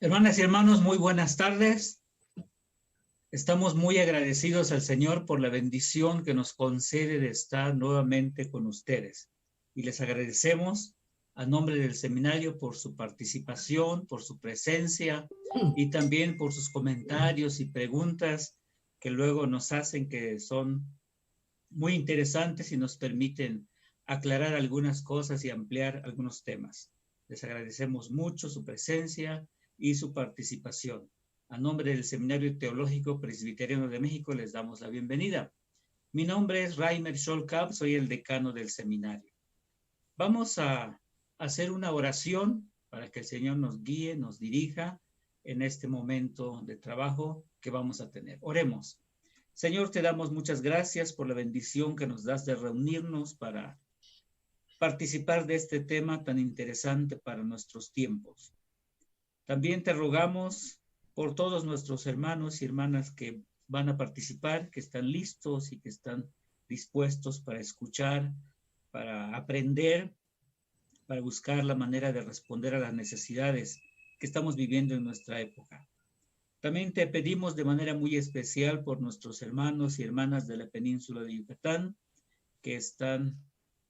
Hermanas y hermanos, muy buenas tardes. Estamos muy agradecidos al Señor por la bendición que nos concede de estar nuevamente con ustedes. Y les agradecemos a nombre del seminario por su participación, por su presencia y también por sus comentarios y preguntas que luego nos hacen, que son muy interesantes y nos permiten aclarar algunas cosas y ampliar algunos temas. Les agradecemos mucho su presencia y su participación. A nombre del Seminario Teológico Presbiteriano de México les damos la bienvenida. Mi nombre es Reimer Scholkap, soy el decano del seminario. Vamos a hacer una oración para que el Señor nos guíe, nos dirija en este momento de trabajo que vamos a tener. Oremos. Señor, te damos muchas gracias por la bendición que nos das de reunirnos para participar de este tema tan interesante para nuestros tiempos. También te rogamos por todos nuestros hermanos y hermanas que van a participar, que están listos y que están dispuestos para escuchar, para aprender, para buscar la manera de responder a las necesidades que estamos viviendo en nuestra época. También te pedimos de manera muy especial por nuestros hermanos y hermanas de la península de Yucatán, que están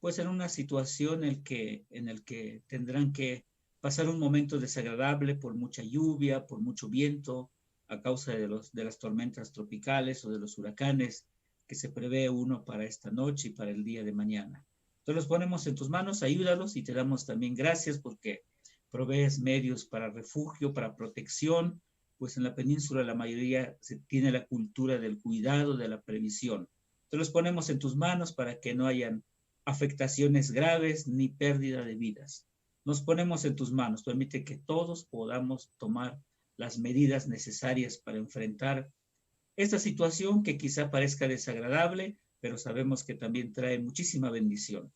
pues en una situación en el que tendrán que pasar un momento desagradable por mucha lluvia, por mucho viento, a causa de las tormentas tropicales o de los huracanes que se prevé uno para esta noche y para el día de mañana. Entonces los ponemos en tus manos, ayúdalos y te damos también gracias porque provees medios para refugio, para protección, pues en la península la mayoría se tiene la cultura del cuidado, de la previsión. Te los ponemos en tus manos para que no hayan afectaciones graves ni pérdida de vidas. Nos ponemos en tus manos, permite que todos podamos tomar las medidas necesarias para enfrentar esta situación que quizá parezca desagradable, pero sabemos que también trae muchísima bendición.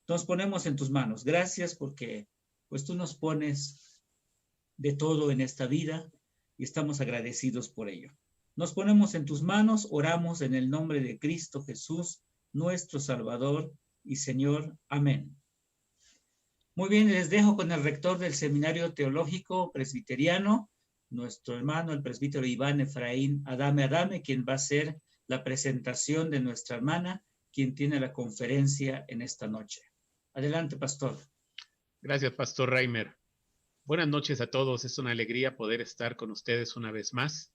Nos ponemos en tus manos. Gracias porque pues tú nos pones de todo en esta vida y estamos agradecidos por ello. Nos ponemos en tus manos, oramos en el nombre de Cristo Jesús, nuestro Salvador y Señor. Amén. Muy bien, les dejo con el rector del Seminario Teológico Presbiteriano, nuestro hermano, el presbítero Iván Efraín Adame, quien va a hacer la presentación de nuestra hermana, quien tiene la conferencia en esta noche. Adelante, pastor. Gracias, pastor Reimer. Buenas noches a todos. Es una alegría poder estar con ustedes una vez más.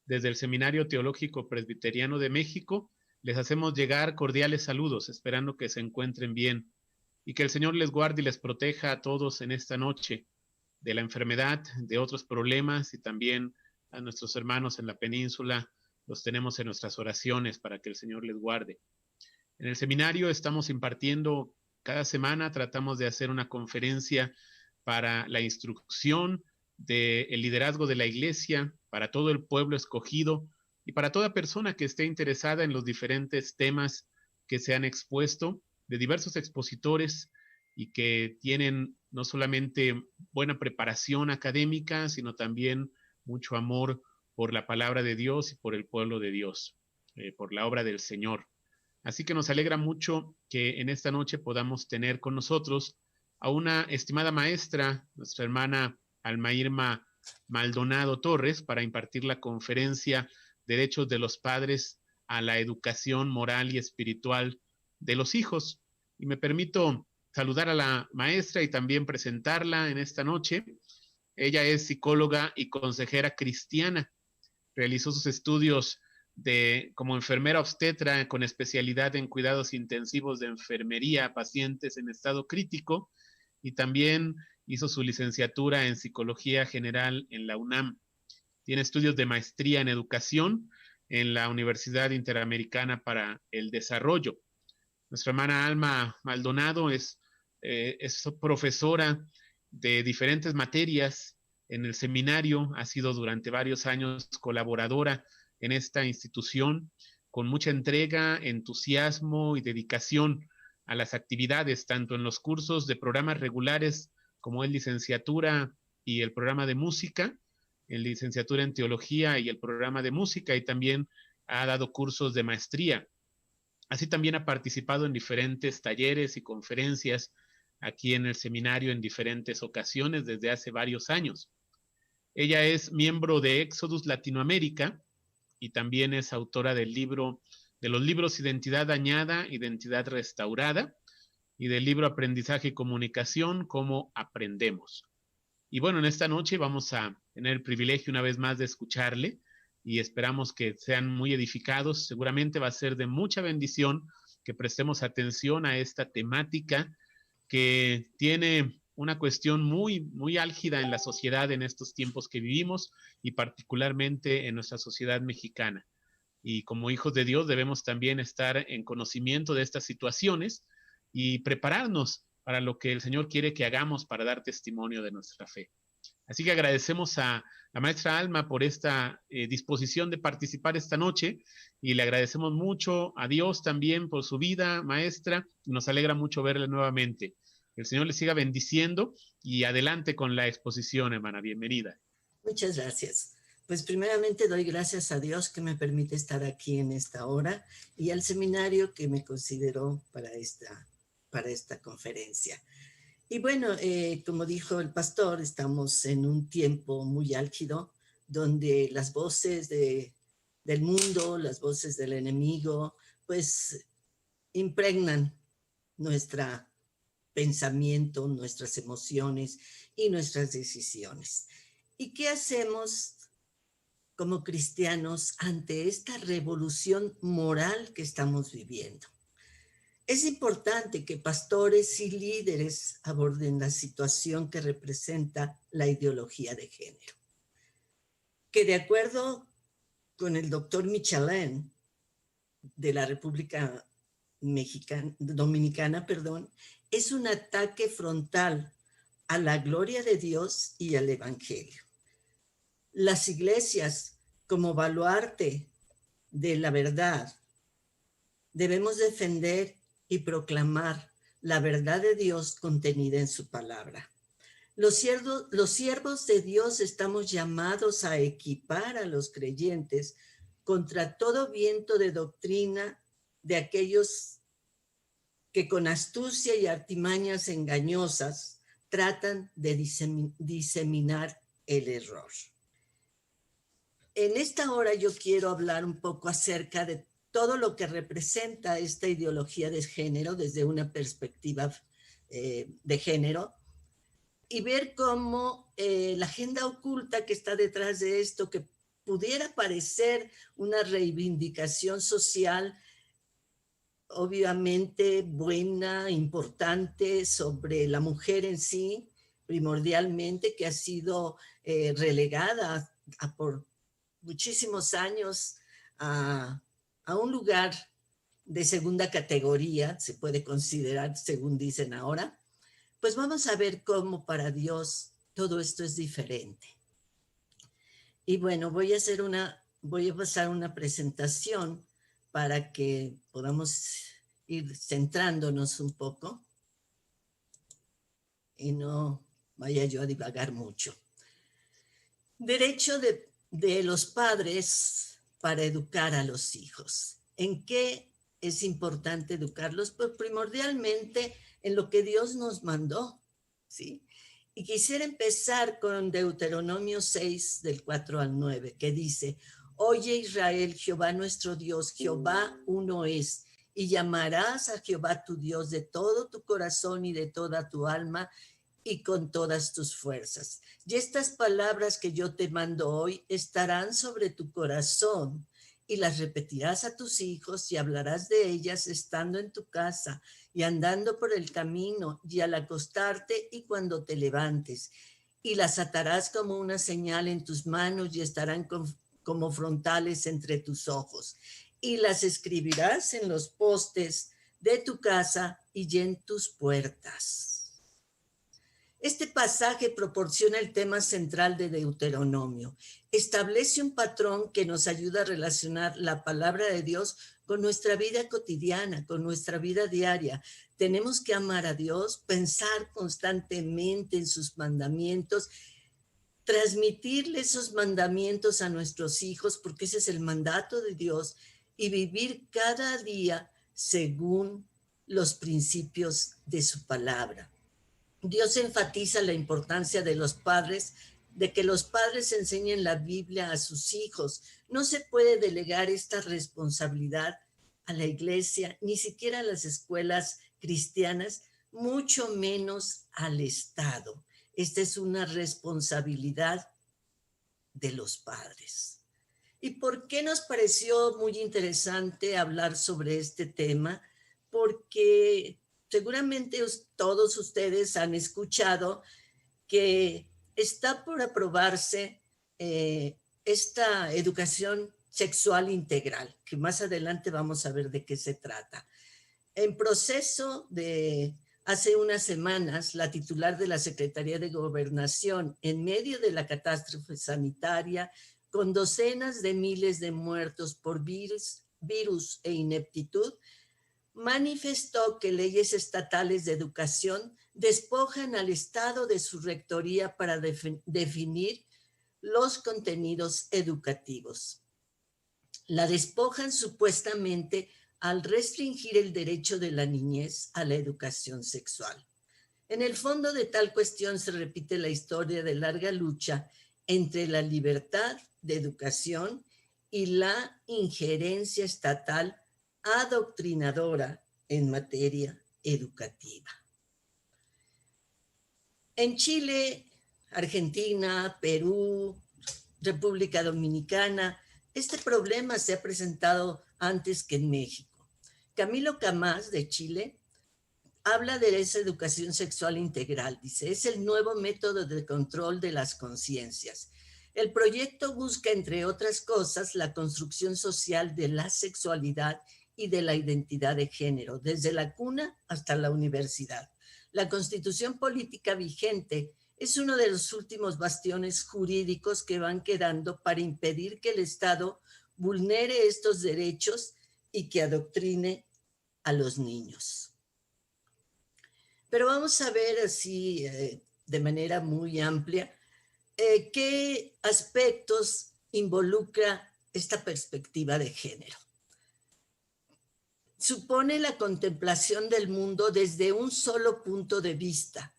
Desde el Seminario Teológico Presbiteriano de México, les hacemos llegar cordiales saludos, esperando que se encuentren bien y que el Señor les guarde y les proteja a todos en esta noche de la enfermedad, de otros problemas y también a nuestros hermanos en la península. Los tenemos en nuestras oraciones para que el Señor les guarde. En el seminario estamos impartiendo cada semana, tratamos de hacer una conferencia para la instrucción del liderazgo de la iglesia, para todo el pueblo escogido y para toda persona que esté interesada en los diferentes temas que se han expuesto de diversos expositores y que tienen no solamente buena preparación académica, sino también mucho amor por la palabra de Dios y por el pueblo de Dios, por la obra del Señor. Así que nos alegra mucho que en esta noche podamos tener con nosotros a una estimada maestra, nuestra hermana Alma Irma Maldonado Torres, para impartir la conferencia Derechos de los Padres a la Educación Moral y Espiritual de los Hijos. Y me permito saludar a la maestra y también presentarla en esta noche. Ella es psicóloga y consejera cristiana. Realizó sus estudios como enfermera obstetra con especialidad en cuidados intensivos de enfermería a pacientes en estado crítico y también hizo su licenciatura en psicología general en la UNAM. Tiene estudios de maestría en educación en la Universidad Interamericana para el Desarrollo. Nuestra hermana Alma Maldonado es profesora de diferentes materias en el seminario, ha sido durante varios años colaboradora en esta institución con mucha entrega, entusiasmo y dedicación a las actividades, tanto en los cursos de programas regulares como en licenciatura y el programa de música, en licenciatura en teología y el programa de música, y también ha dado cursos de maestría. Así también ha participado en diferentes talleres y conferencias aquí en el seminario en diferentes ocasiones desde hace varios años. Ella es miembro de Exodus Latinoamérica y también es autora de los libros Identidad Dañada, Identidad Restaurada y del libro Aprendizaje y Comunicación, Cómo Aprendemos. Y bueno, en esta noche vamos a tener el privilegio una vez más de escucharle y esperamos que sean muy edificados. Seguramente va a ser de mucha bendición que prestemos atención a esta temática que tiene una cuestión muy, muy álgida en la sociedad en estos tiempos que vivimos y particularmente en nuestra sociedad mexicana. Y como hijos de Dios debemos también estar en conocimiento de estas situaciones y prepararnos para lo que el Señor quiere que hagamos para dar testimonio de nuestra fe. Así que agradecemos a la maestra Alma por esta disposición de participar esta noche y le agradecemos mucho a Dios también por su vida, maestra. Nos alegra mucho verla nuevamente. El Señor le siga bendiciendo y adelante con la exposición, hermana. Bienvenida. Muchas gracias. Pues primeramente doy gracias a Dios que me permite estar aquí en esta hora y al seminario que me consideró para esta conferencia. Y bueno, como dijo el pastor, estamos en un tiempo muy álgido donde las voces del mundo, las voces del enemigo, pues impregnan nuestro pensamiento, nuestras emociones y nuestras decisiones. ¿Y qué hacemos como cristianos ante esta revolución moral que estamos viviendo? Es importante que pastores y líderes aborden la situación que representa la ideología de género, que de acuerdo con el doctor Michelin de la República Dominicana, es un ataque frontal a la gloria de Dios y al Evangelio. Las iglesias, como baluarte de la verdad, debemos defender y proclamar la verdad de Dios contenida en su palabra. Los siervos de Dios estamos llamados a equipar a los creyentes contra todo viento de doctrina de aquellos que con astucia y artimañas engañosas tratan de diseminar el error. En esta hora yo quiero hablar un poco acerca de todo lo que representa esta ideología de género desde una perspectiva de género y ver cómo la agenda oculta que está detrás de esto, que pudiera parecer una reivindicación social, obviamente buena, importante, sobre la mujer en sí, primordialmente, que ha sido relegada por muchísimos años a un lugar de segunda categoría, se puede considerar, según dicen ahora, pues vamos a ver cómo para Dios todo esto es diferente. Y bueno, voy a pasar una presentación para que podamos ir centrándonos un poco y no vaya yo a divagar mucho. Derecho de los padres para educar a los hijos. ¿En qué es importante educarlos? Pues primordialmente en lo que Dios nos mandó, ¿sí? Y quisiera empezar con Deuteronomio 6, del 4 al 9, que dice: Oye Israel, Jehová nuestro Dios, Jehová uno es, y llamarás a Jehová tu Dios de todo tu corazón y de toda tu alma y con todas tus fuerzas. Y estas palabras que yo te mando hoy estarán sobre tu corazón, y las repetirás a tus hijos y hablarás de ellas estando en tu casa y andando por el camino y al acostarte y cuando te levantes. Y las atarás como una señal en tus manos y estarán como frontales entre tus ojos. Y las escribirás en los postes de tu casa y en tus puertas. Este pasaje proporciona el tema central de Deuteronomio. Establece un patrón que nos ayuda a relacionar la palabra de Dios con nuestra vida cotidiana, con nuestra vida diaria. Tenemos que amar a Dios, pensar constantemente en sus mandamientos, transmitirle esos mandamientos a nuestros hijos, porque ese es el mandato de Dios, y vivir cada día según los principios de su palabra. Dios enfatiza la importancia de los padres de que los padres enseñen la Biblia a sus hijos. No se puede delegar esta responsabilidad a la iglesia, ni siquiera a las escuelas cristianas, mucho menos al Estado. Esta es una responsabilidad de los padres. ¿Y por qué nos pareció muy interesante hablar sobre este tema? Porque seguramente todos ustedes han escuchado que está por aprobarse esta educación sexual integral, que más adelante vamos a ver de qué se trata. En proceso de hace unas semanas, la titular de la Secretaría de Gobernación, en medio de la catástrofe sanitaria, con docenas de miles de muertos por virus e ineptitud, manifestó que leyes estatales de educación despojan al Estado de su rectoría para definir los contenidos educativos. La despojan supuestamente al restringir el derecho de la niñez a la educación sexual. En el fondo de tal cuestión se repite la historia de larga lucha entre la libertad de educación y la injerencia estatal adoctrinadora en materia educativa. En Chile, Argentina, Perú, República Dominicana, este problema se ha presentado antes que en México. Camilo Camás, de Chile, habla de esa educación sexual integral. Dice, es el nuevo método de control de las conciencias. El proyecto busca, entre otras cosas, la construcción social de la sexualidad y de la identidad de género, desde la cuna hasta la universidad. La constitución política vigente es uno de los últimos bastiones jurídicos que van quedando para impedir que el Estado vulnere estos derechos y que adoctrine a los niños. Pero vamos a ver así de manera muy amplia qué aspectos involucra esta perspectiva de género. Supone la contemplación del mundo desde un solo punto de vista,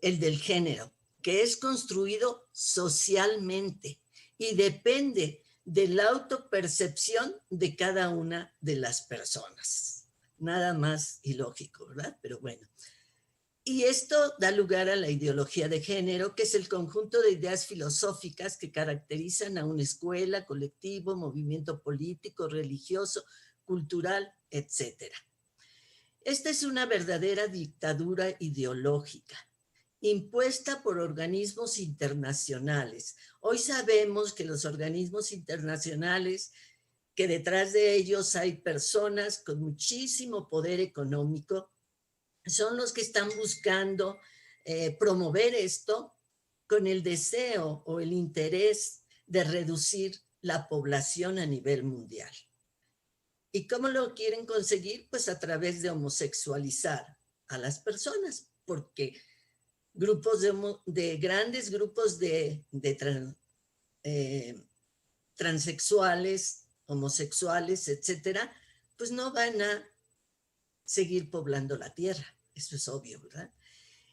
el del género, que es construido socialmente y depende de la autopercepción de cada una de las personas. Nada más ilógico, ¿verdad? Pero bueno. Y esto da lugar a la ideología de género, que es el conjunto de ideas filosóficas que caracterizan a una escuela, colectivo, movimiento político, religioso, cultural, etc. Esta es una verdadera dictadura ideológica, impuesta por organismos internacionales. Hoy sabemos que los organismos internacionales, que detrás de ellos hay personas con muchísimo poder económico, son los que están buscando promover esto con el deseo o el interés de reducir la población a nivel mundial. ¿Y cómo lo quieren conseguir? Pues a través de homosexualizar a las personas, porque grandes grupos de transexuales, homosexuales, etcétera, pues no van a seguir poblando la tierra. Eso es obvio, ¿verdad?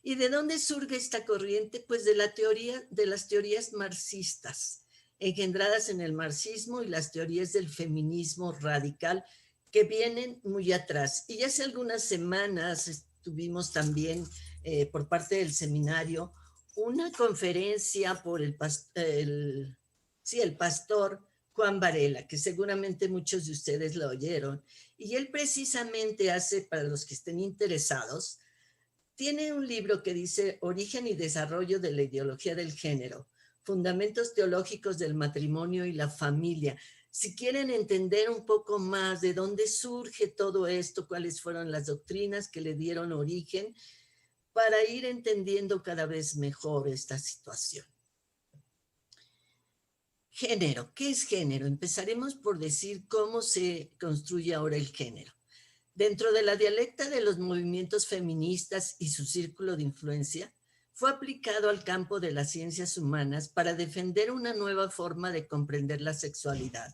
¿Y de dónde surge esta corriente? Pues de las teorías marxistas, engendradas en el marxismo y las teorías del feminismo radical que vienen muy atrás. Y hace algunas semanas tuvimos también por parte del seminario una conferencia por el pastor Juan Varela, que seguramente muchos de ustedes lo oyeron. Y él precisamente hace, para los que estén interesados, tiene un libro que dice Origen y desarrollo de la ideología del género, fundamentos teológicos del matrimonio y la familia. Si quieren entender un poco más de dónde surge todo esto, cuáles fueron las doctrinas que le dieron origen, para ir entendiendo cada vez mejor esta situación. Género. ¿Qué es género? Empezaremos por decir cómo se construye ahora el género. Dentro de la dialéctica de los movimientos feministas y su círculo de influencia, fue aplicado al campo de las ciencias humanas para defender una nueva forma de comprender la sexualidad,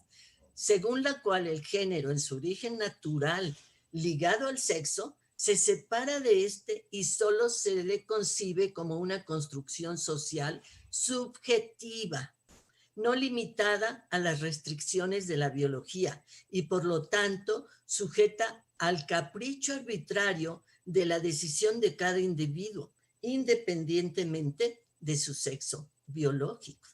según la cual el género en su origen natural, ligado al sexo, se separa de este y solo se le concibe como una construcción social subjetiva, no limitada a las restricciones de la biología y por lo tanto sujeta al capricho arbitrario de la decisión de cada individuo, independientemente de su sexo biológico.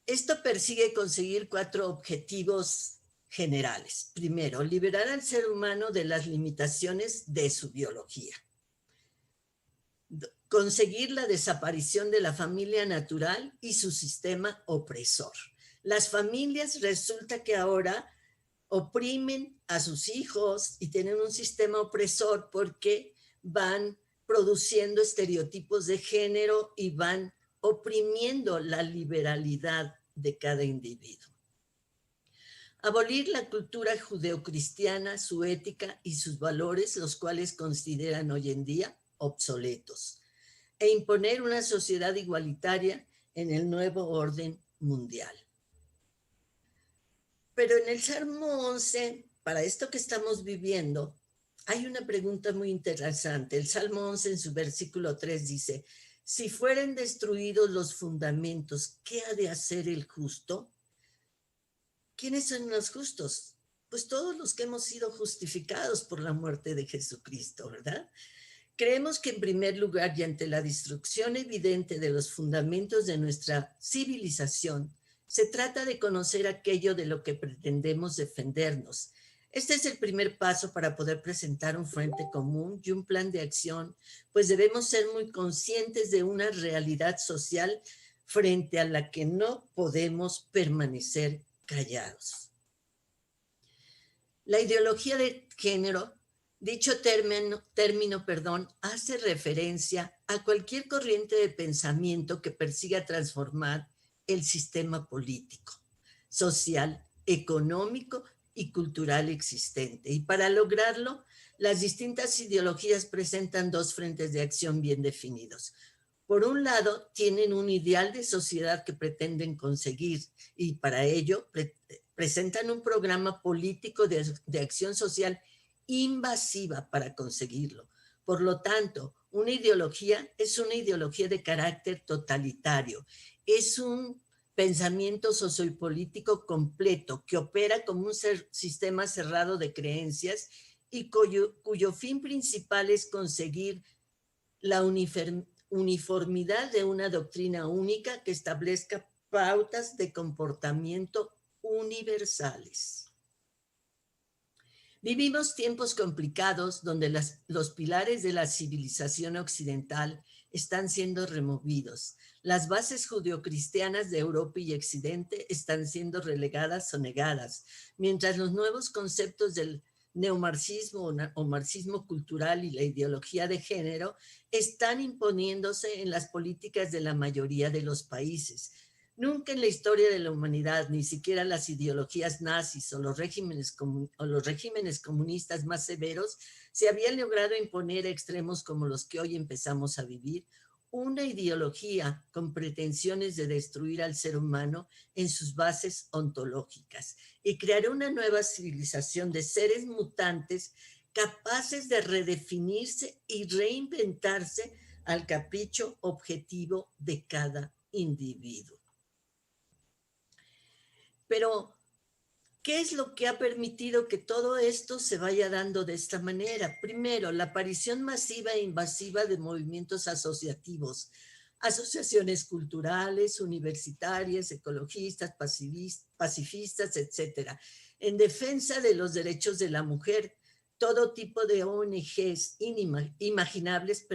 Esto persigue conseguir 4 objetivos generales. Primero, liberar al ser humano de las limitaciones de su biología. Conseguir la desaparición de la familia natural y su sistema opresor. Las familias resulta que ahora oprimen a sus hijos y tienen un sistema opresor porque van produciendo estereotipos de género y van oprimiendo la liberalidad de cada individuo. Abolir la cultura judeocristiana, su ética y sus valores, los cuales consideran hoy en día obsoletos, e imponer una sociedad igualitaria en el nuevo orden mundial. Pero en el Salmo 11, para esto que estamos viviendo, hay una pregunta muy interesante. El Salmo 11 en su versículo 3 dice, si fueren destruidos los fundamentos, ¿qué ha de hacer el justo? ¿Quiénes son los justos? Pues todos los que hemos sido justificados por la muerte de Jesucristo, ¿verdad? Creemos que en primer lugar y ante la destrucción evidente de los fundamentos de nuestra civilización, se trata de conocer aquello de lo que pretendemos defendernos. Este es el primer paso para poder presentar un frente común y un plan de acción, pues debemos ser muy conscientes de una realidad social frente a la que no podemos permanecer callados. La ideología de género, dicho término, hace referencia a cualquier corriente de pensamiento que persiga transformar el sistema político, social, económico y cultural existente. Y para lograrlo, las distintas ideologías presentan 2 frentes de acción bien definidos. Por un lado, tienen un ideal de sociedad que pretenden conseguir y para ello presentan un programa político de acción social invasiva para conseguirlo. Por lo tanto, una ideología es una ideología de carácter totalitario. Es un pensamiento sociopolítico completo que opera como un sistema cerrado de creencias y cuyo fin principal es conseguir la uniformidad de una doctrina única que establezca pautas de comportamiento universales. Vivimos tiempos complicados donde los pilares de la civilización occidental están siendo removidos. Las bases judeocristianas de Europa y Occidente están siendo relegadas o negadas, mientras los nuevos conceptos del neomarxismo o marxismo cultural y la ideología de género están imponiéndose en las políticas de la mayoría de los países. Nunca en la historia de la humanidad, ni siquiera las ideologías nazis o los regímenes comunistas más severos, se había logrado imponer a extremos como los que hoy empezamos a vivir, una ideología con pretensiones de destruir al ser humano en sus bases ontológicas y crear una nueva civilización de seres mutantes capaces de redefinirse y reinventarse al capricho objetivo de cada individuo. Pero, ¿qué es lo que ha permitido que todo esto se vaya dando de esta manera? Primero, la aparición masiva e invasiva de movimientos asociativos, asociaciones culturales, universitarias, ecologistas, pacifistas, etcétera, en defensa de los derechos de la mujer, todo tipo de ONGs imaginables,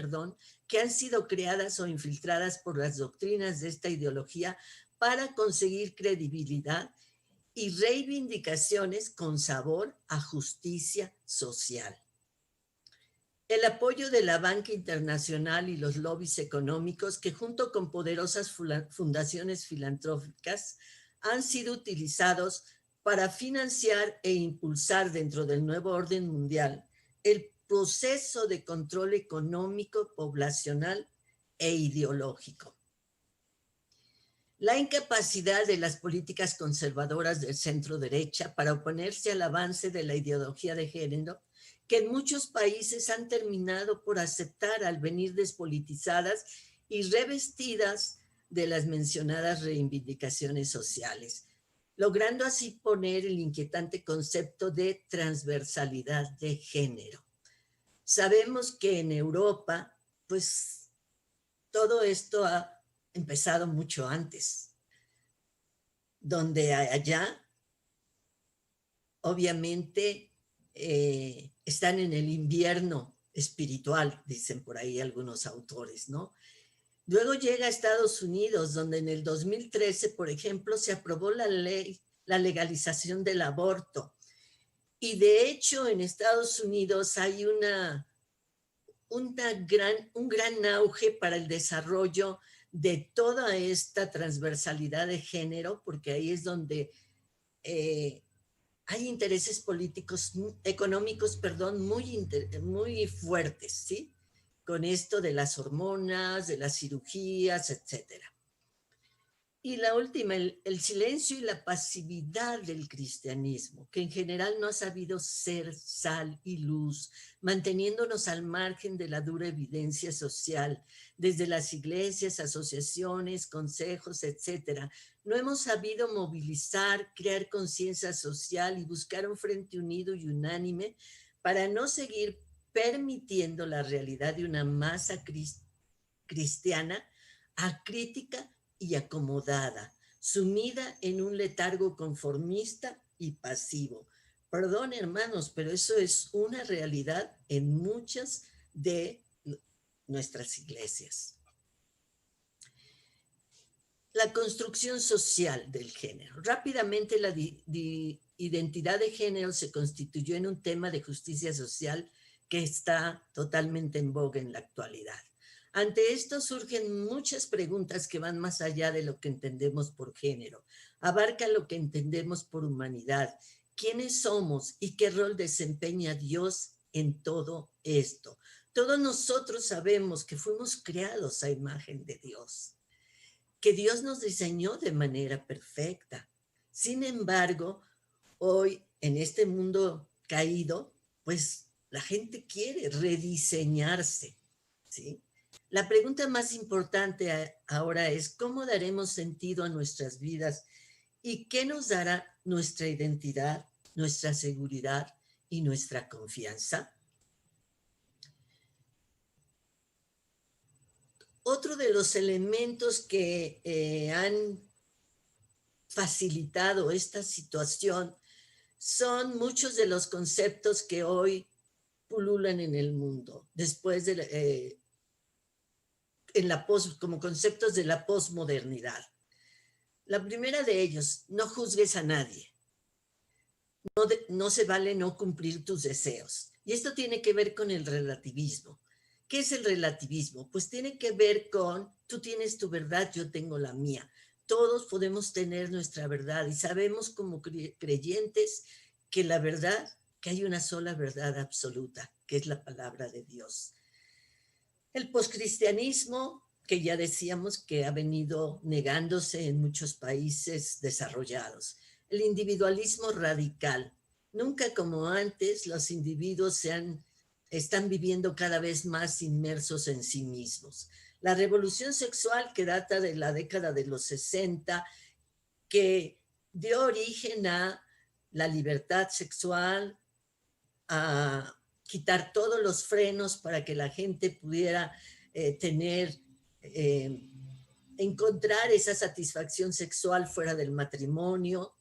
que han sido creadas o infiltradas por las doctrinas de esta ideología para conseguir credibilidad y reivindicaciones con sabor a justicia social. El apoyo de la banca internacional y los lobbies económicos que junto con poderosas fundaciones filantrópicas han sido utilizados para financiar e impulsar dentro del nuevo orden mundial el proceso de control económico, poblacional e ideológico. La incapacidad de las políticas conservadoras del centro derecha para oponerse al avance de la ideología de género, que en muchos países han terminado por aceptar al venir despolitizadas y revestidas de las mencionadas reivindicaciones sociales, logrando así poner el inquietante concepto de transversalidad de género. Sabemos que en Europa, pues todo esto ha empezado mucho antes, donde allá obviamente están en el invierno espiritual, dicen por ahí algunos autores, ¿no? Luego llega a Estados Unidos, donde en el 2013, por ejemplo, se aprobó la ley, la legalización del aborto. Y de hecho, en Estados Unidos hay un gran auge para el desarrollo de toda esta transversalidad de género, porque ahí es donde hay intereses políticos, económicos, perdón, muy fuertes, ¿sí? Con esto de las hormonas, de las cirugías, etcétera. Y la última, el silencio y la pasividad del cristianismo, que en general no ha sabido ser sal y luz, manteniéndonos al margen de la dura evidencia social, desde las iglesias, asociaciones, consejos, etcétera. No hemos sabido movilizar, crear conciencia social y buscar un frente unido y unánime para no seguir permitiendo la realidad de una masa cristiana acrítica y acomodada, sumida en un letargo conformista y pasivo. Perdón, hermanos, pero eso es una realidad en muchas de nuestras iglesias. La construcción social del género. Rápidamente la identidad de género se constituyó en un tema de justicia social que está totalmente en boga en la actualidad. Ante esto surgen muchas preguntas que van más allá de lo que entendemos por género. Abarca lo que entendemos por humanidad. ¿Quiénes somos y qué rol desempeña Dios en todo esto? Todos nosotros sabemos que fuimos creados a imagen de Dios, que Dios nos diseñó de manera perfecta. Sin embargo, hoy en este mundo caído, pues la gente quiere rediseñarse, ¿sí? La pregunta más importante ahora es, ¿cómo daremos sentido a nuestras vidas y qué nos dará nuestra identidad, nuestra seguridad y nuestra confianza? Otro de los elementos que han facilitado esta situación son muchos de los conceptos que hoy pululan en el mundo, después de como conceptos de la posmodernidad. La primera de ellos, no juzgues a nadie. No se vale no cumplir tus deseos. Y esto tiene que ver con el relativismo. ¿Qué es el relativismo? Pues tiene que ver con, tú tienes tu verdad, yo tengo la mía. Todos podemos tener nuestra verdad y sabemos como creyentes que la verdad, que hay una sola verdad absoluta, que es la palabra de Dios. El poscristianismo, que ya decíamos que ha venido negándose en muchos países desarrollados. El individualismo radical. Nunca como antes los individuos están viviendo cada vez más inmersos en sí mismos. La revolución sexual, que data de la década de los 60, que dio origen a la libertad sexual, a quitar todos los frenos para que la gente pudiera encontrar esa satisfacción sexual fuera del matrimonio,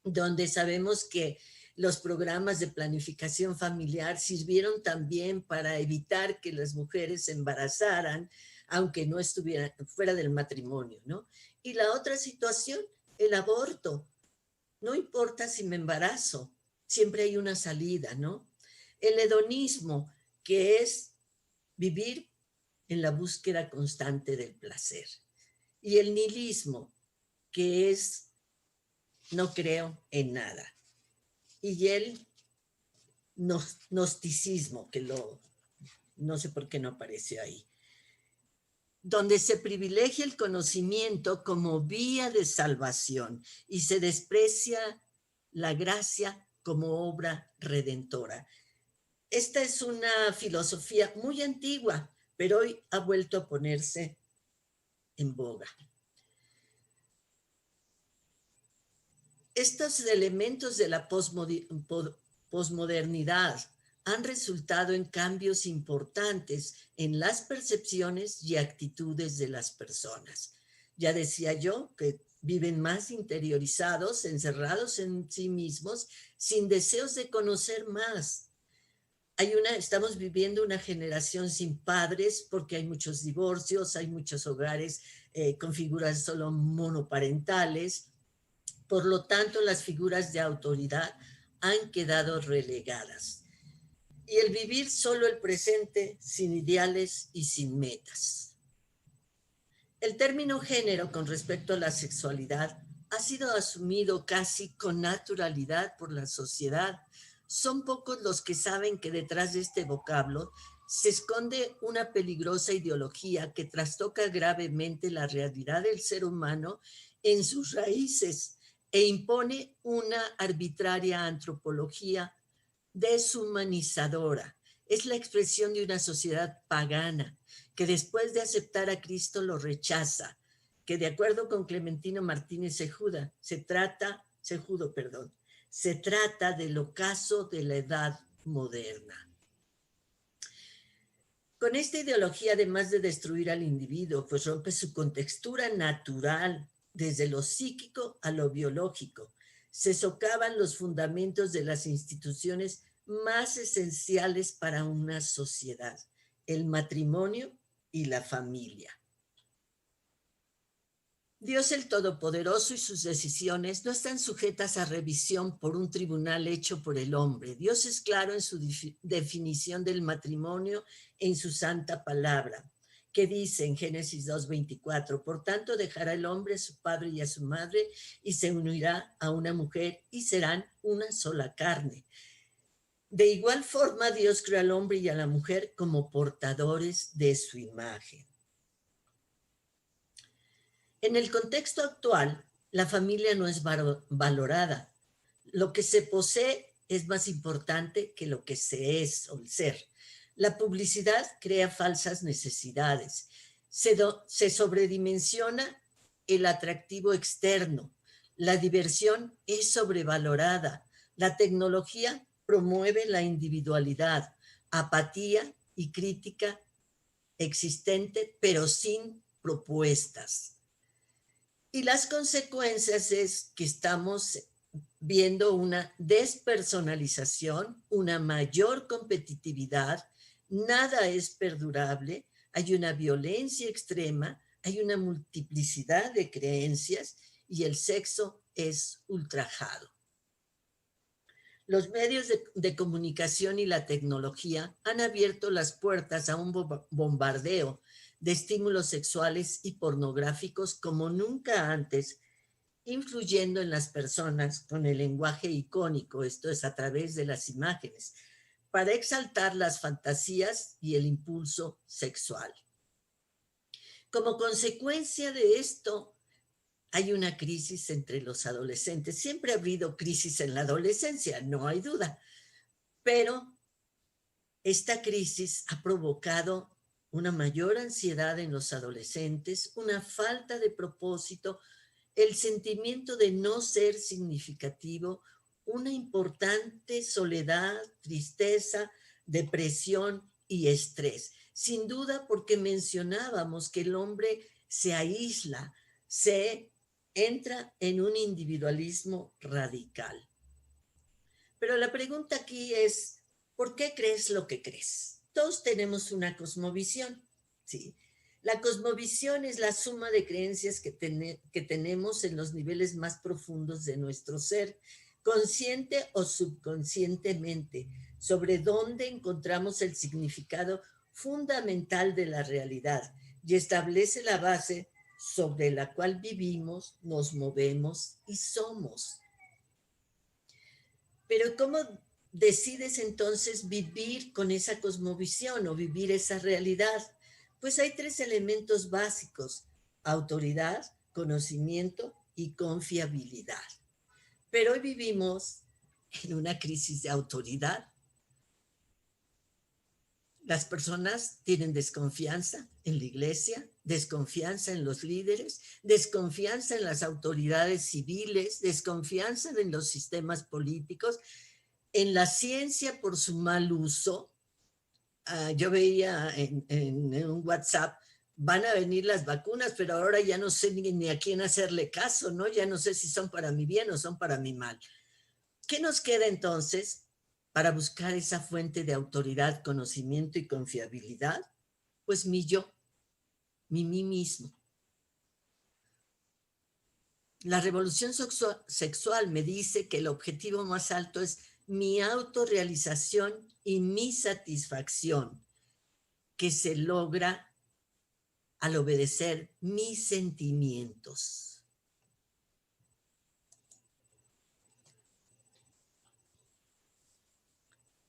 donde sabemos que los programas de planificación familiar sirvieron también para evitar que las mujeres se embarazaran, aunque no estuvieran fuera del matrimonio, ¿no? Y la otra situación, el aborto. No importa si me embarazo, siempre hay una salida, ¿no? El hedonismo, que es vivir en la búsqueda constante del placer. Y el nihilismo, que es no creo en nada. Y el gnosticismo, que no sé por qué no apareció ahí, donde se privilegia el conocimiento como vía de salvación y se desprecia la gracia como obra redentora. Esta es una filosofía muy antigua, pero hoy ha vuelto a ponerse en boga. Estos elementos de la posmodernidad han resultado en cambios importantes en las percepciones y actitudes de las personas. Ya decía yo que viven más interiorizados, encerrados en sí mismos, sin deseos de conocer más. Estamos viviendo una generación sin padres porque hay muchos divorcios, hay muchos hogares con figuras solo monoparentales. Por lo tanto, las figuras de autoridad han quedado relegadas. Y el vivir solo el presente, sin ideales y sin metas. El término género con respecto a la sexualidad ha sido asumido casi con naturalidad por la sociedad. Son pocos los que saben que detrás de este vocablo se esconde una peligrosa ideología que trastoca gravemente la realidad del ser humano en sus raíces e impone una arbitraria antropología deshumanizadora. Es la expresión de una sociedad pagana que después de aceptar a Cristo lo rechaza, que de acuerdo con Clementino Martínez Cejudo, se trata del ocaso de la edad moderna. Con esta ideología, además de destruir al individuo, pues rompe su contextura natural desde lo psíquico a lo biológico. Se socavan los fundamentos de las instituciones más esenciales para una sociedad, el matrimonio y la familia. Dios el Todopoderoso y sus decisiones no están sujetas a revisión por un tribunal hecho por el hombre. Dios es claro en su definición del matrimonio en su santa palabra, que dice en Génesis 2:24, por tanto dejará el hombre a su padre y a su madre y se unirá a una mujer y serán una sola carne. De igual forma, Dios creó al hombre y a la mujer como portadores de su imagen. En el contexto actual, la familia no es valorada. Lo que se posee es más importante que lo que se es o el ser. La publicidad crea falsas necesidades. Se sobredimensiona el atractivo externo. La diversión es sobrevalorada. La tecnología promueve la individualidad, apatía y crítica existente, pero sin propuestas. Y las consecuencias es que estamos viendo una despersonalización, una mayor competitividad, nada es perdurable, hay una violencia extrema, hay una multiplicidad de creencias y el sexo es ultrajado. Los medios de comunicación y la tecnología han abierto las puertas a un bombardeo de estímulos sexuales y pornográficos como nunca antes, influyendo en las personas con el lenguaje icónico, esto es a través de las imágenes, para exaltar las fantasías y el impulso sexual. Como consecuencia de esto, hay una crisis entre los adolescentes. Siempre ha habido crisis en la adolescencia, no hay duda, pero esta crisis ha provocado una mayor ansiedad en los adolescentes, una falta de propósito, el sentimiento de no ser significativo, una importante soledad, tristeza, depresión y estrés. Sin duda porque mencionábamos que el hombre se aísla, se entra en un individualismo radical. Pero la pregunta aquí es, ¿por qué crees lo que crees? Todos tenemos una cosmovisión, ¿sí? La cosmovisión es la suma de creencias que tenemos en los niveles más profundos de nuestro ser, consciente o subconscientemente, sobre dónde encontramos el significado fundamental de la realidad y establece la base sobre la cual vivimos, nos movemos y somos. Pero ¿cómo decides entonces vivir con esa cosmovisión o vivir esa realidad? Pues hay 3 elementos básicos: autoridad, conocimiento y confiabilidad. Pero hoy vivimos en una crisis de autoridad. Las personas tienen desconfianza en la iglesia, desconfianza en los líderes, desconfianza en las autoridades civiles, desconfianza en los sistemas políticos, en la ciencia por su mal uso. Yo veía en un WhatsApp, van a venir las vacunas, pero ahora ya no sé ni a quién hacerle caso, ¿no? Ya no sé si son para mi bien o son para mi mal. ¿Qué nos queda entonces para buscar esa fuente de autoridad, conocimiento y confiabilidad? Pues mi yo, mí mismo. La revolución sexual me dice que el objetivo más alto es mi autorrealización y mi satisfacción, que se logra al obedecer mis sentimientos.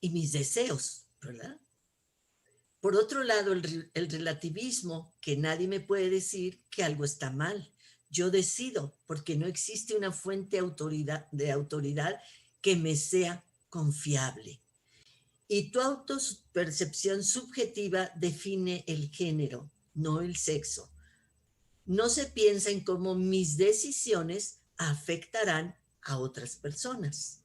Y mis deseos, ¿verdad? Por otro lado, el relativismo, que nadie me puede decir que algo está mal. Yo decido, porque no existe una fuente de autoridad que me sea confiable. Y tu autopercepción subjetiva define el género, no el sexo. No se piensa en cómo mis decisiones afectarán a otras personas.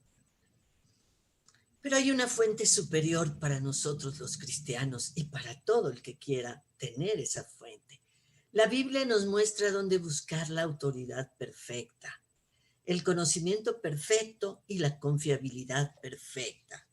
Pero hay una fuente superior para nosotros los cristianos y para todo el que quiera tener esa fuente. La Biblia nos muestra dónde buscar la autoridad perfecta, el conocimiento perfecto y la confiabilidad perfecta.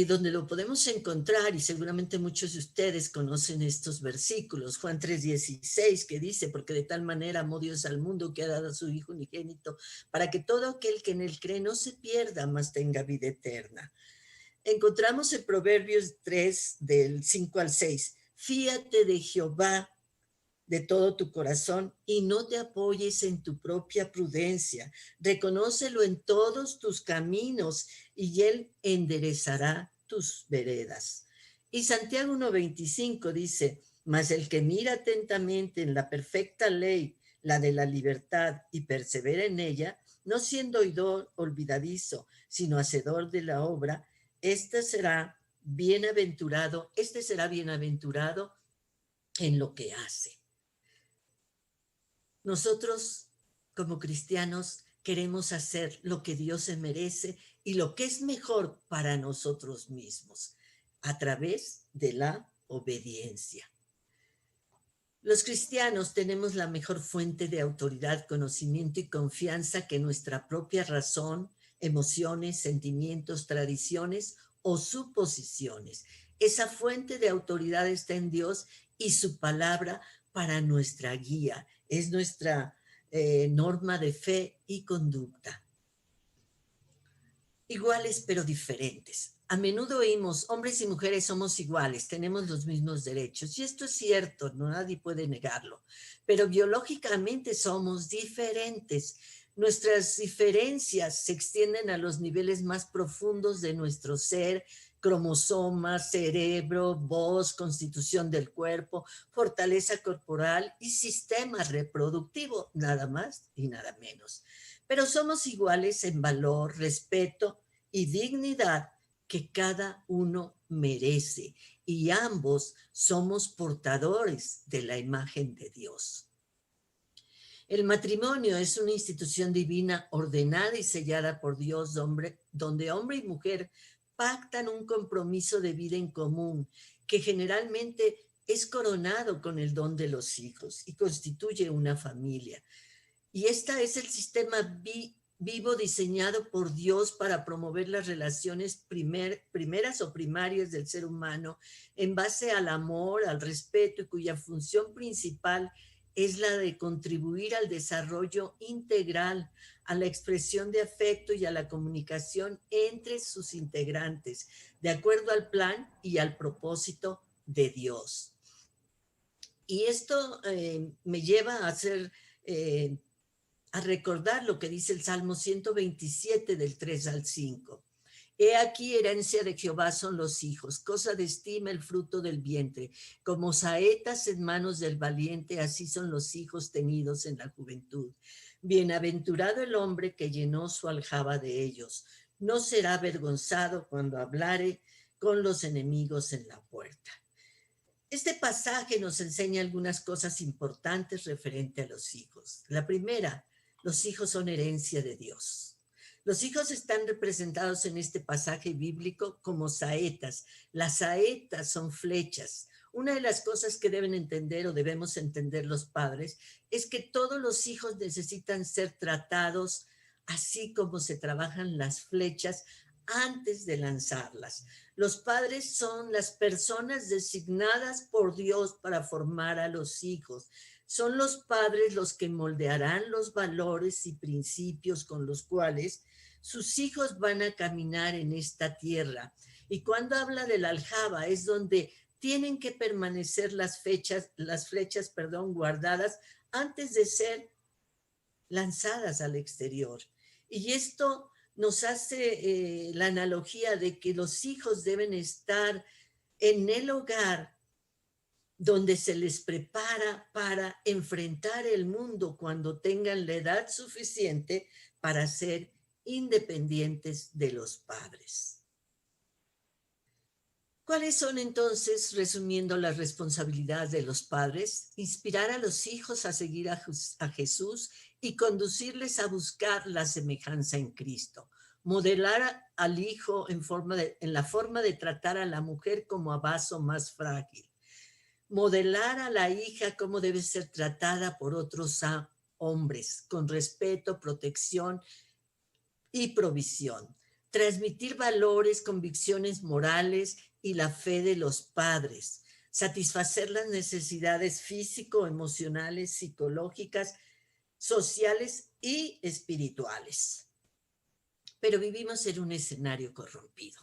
Donde lo podemos encontrar, y seguramente muchos de ustedes conocen estos versículos, Juan 3:16, que dice, porque de tal manera amó Dios al mundo que ha dado a su Hijo unigénito, para que todo aquel que en él cree no se pierda, mas tenga vida eterna. Encontramos en Proverbios 3, del 5 al 6, fíate de Jehová de todo tu corazón y no te apoyes en tu propia prudencia. Reconócelo en todos tus caminos y él enderezará tus veredas. Y Santiago 1:25 dice, mas el que mira atentamente en la perfecta ley, la de la libertad, y persevera en ella, no siendo oidor olvidadizo, sino hacedor de la obra, este será bienaventurado en lo que hace. Nosotros, como cristianos, queremos hacer lo que Dios se merece y lo que es mejor para nosotros mismos, a través de la obediencia. Los cristianos tenemos la mejor fuente de autoridad, conocimiento y confianza que nuestra propia razón, emociones, sentimientos, tradiciones o suposiciones. Esa fuente de autoridad está en Dios y su palabra para nuestra guía. Es nuestra norma de fe y conducta. Iguales pero diferentes. A menudo oímos, hombres y mujeres somos iguales, tenemos los mismos derechos. Y esto es cierto, no, nadie puede negarlo. Pero biológicamente somos diferentes. Nuestras diferencias se extienden a los niveles más profundos de nuestro ser, cromosomas, cerebro, voz, constitución del cuerpo, fortaleza corporal y sistema reproductivo, nada más y nada menos. Pero somos iguales en valor, respeto y dignidad que cada uno merece, y ambos somos portadores de la imagen de Dios. El matrimonio es una institución divina ordenada y sellada por Dios, donde hombre y mujer pactan un compromiso de vida en común que generalmente es coronado con el don de los hijos y constituye una familia. Y este es el sistema vivo diseñado por Dios para promover las relaciones primeras o primarias del ser humano en base al amor, al respeto, y cuya función principal es la de contribuir al desarrollo integral, a la expresión de afecto y a la comunicación entre sus integrantes, de acuerdo al plan y al propósito de Dios. Y esto me lleva a hacer... a recordar lo que dice el Salmo 127 del 3 al 5. He aquí, herencia de Jehová son los hijos, cosa de estima el fruto del vientre. Como saetas en manos del valiente, así son los hijos tenidos en la juventud. Bienaventurado el hombre que llenó su aljaba de ellos. No será avergonzado cuando hablare con los enemigos en la puerta. Este pasaje nos enseña algunas cosas importantes referente a los hijos. La primera, los hijos son herencia de Dios. Los hijos están representados en este pasaje bíblico como saetas. Las saetas son flechas. Una de las cosas que deben entender o debemos entender los padres es que todos los hijos necesitan ser tratados así como se trabajan las flechas antes de lanzarlas. Los padres son las personas designadas por Dios para formar a los hijos. Son los padres los que moldearán los valores y principios con los cuales sus hijos van a caminar en esta tierra. Y cuando habla del aljaba es donde tienen que permanecer las flechas, guardadas antes de ser lanzadas al exterior. Y esto nos hace la analogía de que los hijos deben estar en el hogar donde se les prepara para enfrentar el mundo cuando tengan la edad suficiente para ser independientes de los padres. ¿Cuáles son entonces, resumiendo, las responsabilidades de los padres? Inspirar a los hijos a seguir a Jesús y conducirles a buscar la semejanza en Cristo. Modelar al hijo en la forma de tratar a la mujer como a vaso más frágil. Modelar a la hija cómo debe ser tratada por otros hombres, con respeto, protección y provisión. Transmitir valores, convicciones morales y la fe de los padres. Satisfacer las necesidades físico, emocionales, psicológicas, sociales y espirituales. Pero vivimos en un escenario corrompido.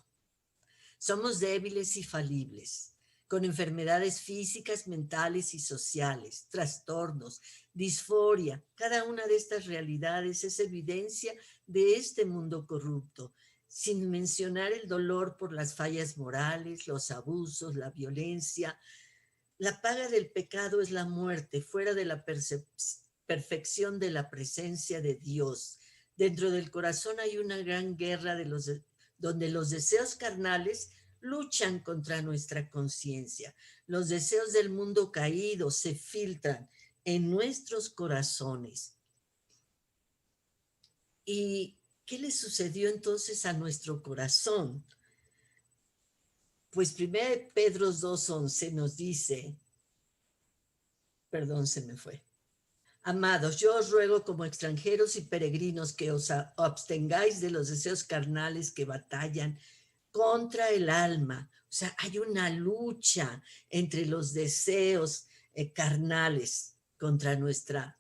Somos débiles y falibles, con enfermedades físicas, mentales y sociales, trastornos, disforia. Cada una de estas realidades es evidencia de este mundo corrupto, sin mencionar el dolor por las fallas morales, los abusos, la violencia. La paga del pecado es la muerte, fuera de la perfección de la presencia de Dios. Dentro del corazón hay una gran guerra donde los deseos carnales luchan contra nuestra conciencia. Los deseos del mundo caído se filtran en nuestros corazones. ¿Y qué le sucedió entonces a nuestro corazón? Pues 1 Pedro 2:11 nos dice, amados, yo os ruego como extranjeros y peregrinos que os abstengáis de los deseos carnales que batallan contra el alma. O sea, hay una lucha entre los deseos carnales contra nuestra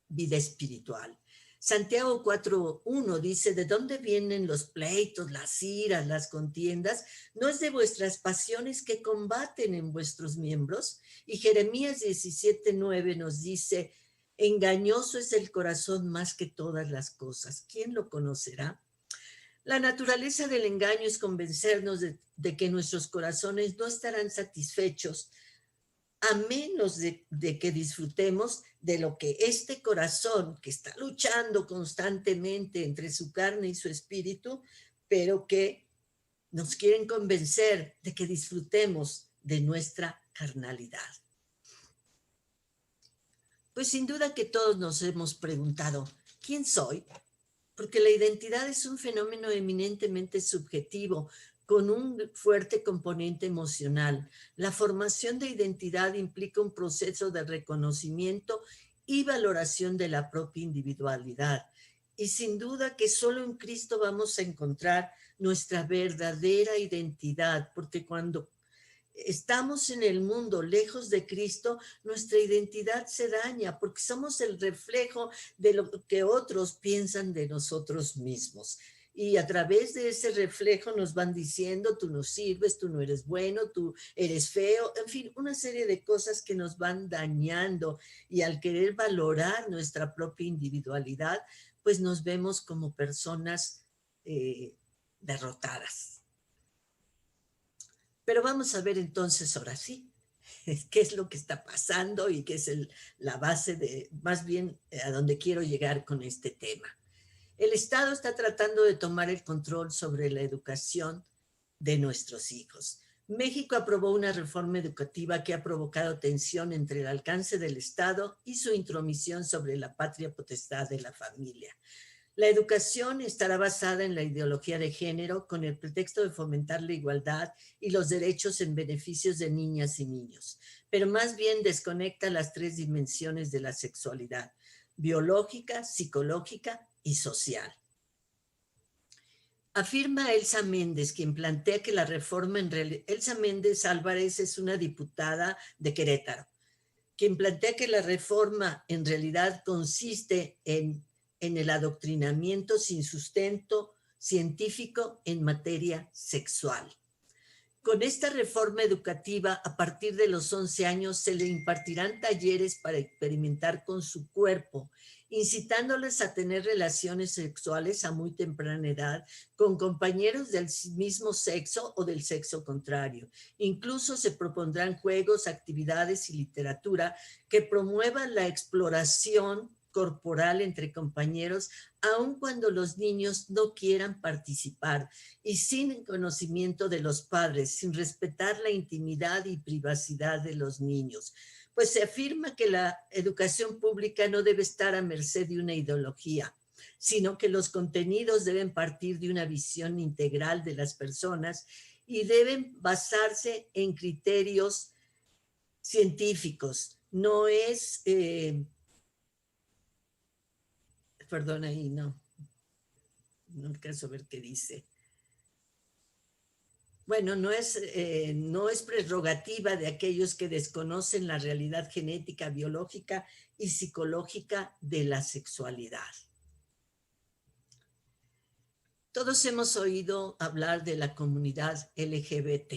vida espiritual. Santiago 4:1 dice, ¿de dónde vienen los pleitos, las iras, las contiendas? ¿No es de vuestras pasiones que combaten en vuestros miembros? Y Jeremías 17:9 nos dice, engañoso es el corazón más que todas las cosas. ¿Quién lo conocerá? La naturaleza del engaño es convencernos de que nuestros corazones no estarán satisfechos a menos de que disfrutemos de lo que este corazón, que está luchando constantemente entre su carne y su espíritu, pero que nos quieren convencer de que disfrutemos de nuestra carnalidad. Pues sin duda que todos nos hemos preguntado, ¿quién soy? Porque la identidad es un fenómeno eminentemente subjetivo, con un fuerte componente emocional. La formación de identidad implica un proceso de reconocimiento y valoración de la propia individualidad. Y sin duda que solo en Cristo vamos a encontrar nuestra verdadera identidad, porque cuando estamos en el mundo lejos de Cristo, nuestra identidad se daña porque somos el reflejo de lo que otros piensan de nosotros mismos. Y a través de ese reflejo nos van diciendo, tú no sirves, tú no eres bueno, tú eres feo, en fin, una serie de cosas que nos van dañando. Y al querer valorar nuestra propia individualidad, pues nos vemos como personas derrotadas. Pero vamos a ver entonces ahora sí, qué es lo que está pasando y qué es la base de, más bien, a donde quiero llegar con este tema. El Estado está tratando de tomar el control sobre la educación de nuestros hijos. México aprobó una reforma educativa que ha provocado tensión entre el alcance del Estado y su intromisión sobre la patria potestad de la familia. La educación estará basada en la ideología de género con el pretexto de fomentar la igualdad y los derechos en beneficios de niñas y niños, pero más bien desconecta las tres dimensiones de la sexualidad: biológica, psicológica y social. Afirma Elsa Méndez, quien plantea que la reforma en realidad... Elsa Méndez Álvarez es una diputada de Querétaro, quien plantea que la reforma en realidad consiste en el adoctrinamiento sin sustento científico en materia sexual. Con esta reforma educativa, a partir de los 11 años, se le impartirán talleres para experimentar con su cuerpo, incitándoles a tener relaciones sexuales a muy temprana edad con compañeros del mismo sexo o del sexo contrario. Incluso se propondrán juegos, actividades y literatura que promuevan la exploración corporal entre compañeros, aun cuando los niños no quieran participar y sin conocimiento de los padres, sin respetar la intimidad y privacidad de los niños. Pues se afirma que la educación pública no debe estar a merced de una ideología, sino que los contenidos deben partir de una visión integral de las personas y deben basarse en criterios científicos. No es... Perdón, ahí no alcanzo a ver qué dice. Bueno, no es prerrogativa de aquellos que desconocen la realidad genética, biológica y psicológica de la sexualidad. Todos hemos oído hablar de la comunidad LGBT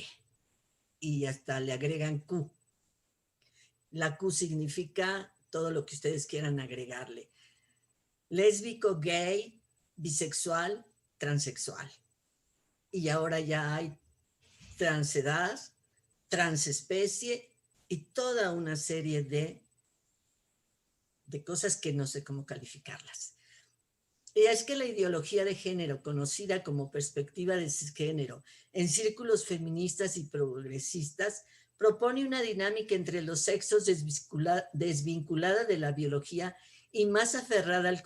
y hasta le agregan Q. La Q significa todo lo que ustedes quieran agregarle: lésbico, gay, bisexual, transexual. Y ahora ya hay transedad, transespecie y toda una serie de cosas que no sé cómo calificarlas. Y es que la ideología de género, conocida como perspectiva de género en círculos feministas y progresistas, propone una dinámica entre los sexos desvinculada de la biología y más aferrada al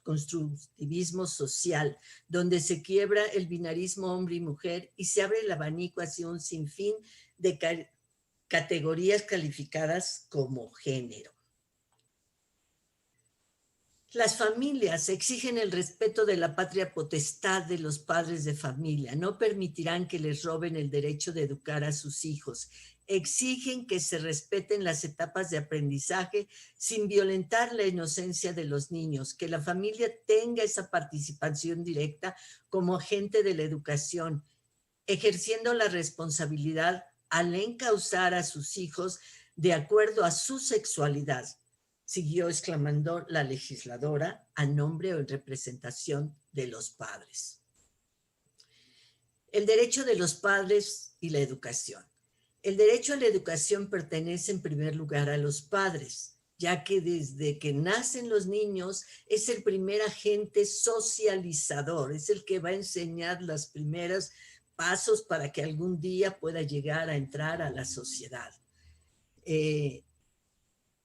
constructivismo social, donde se quiebra el binarismo hombre y mujer y se abre el abanico hacia un sinfín de categorías calificadas como género. Las familias exigen el respeto de la patria potestad de los padres de familia. No permitirán que les roben el derecho de educar a sus hijos. Exigen que se respeten las etapas de aprendizaje sin violentar la inocencia de los niños, que la familia tenga esa participación directa como agente de la educación, ejerciendo la responsabilidad al encauzar a sus hijos de acuerdo a su sexualidad, siguió exclamando la legisladora a nombre o en representación de los padres. El derecho de los padres y la educación. El derecho a la educación pertenece en primer lugar a los padres, ya que desde que nacen los niños es el primer agente socializador, es el que va a enseñar los primeros pasos para que algún día pueda llegar a entrar a la sociedad.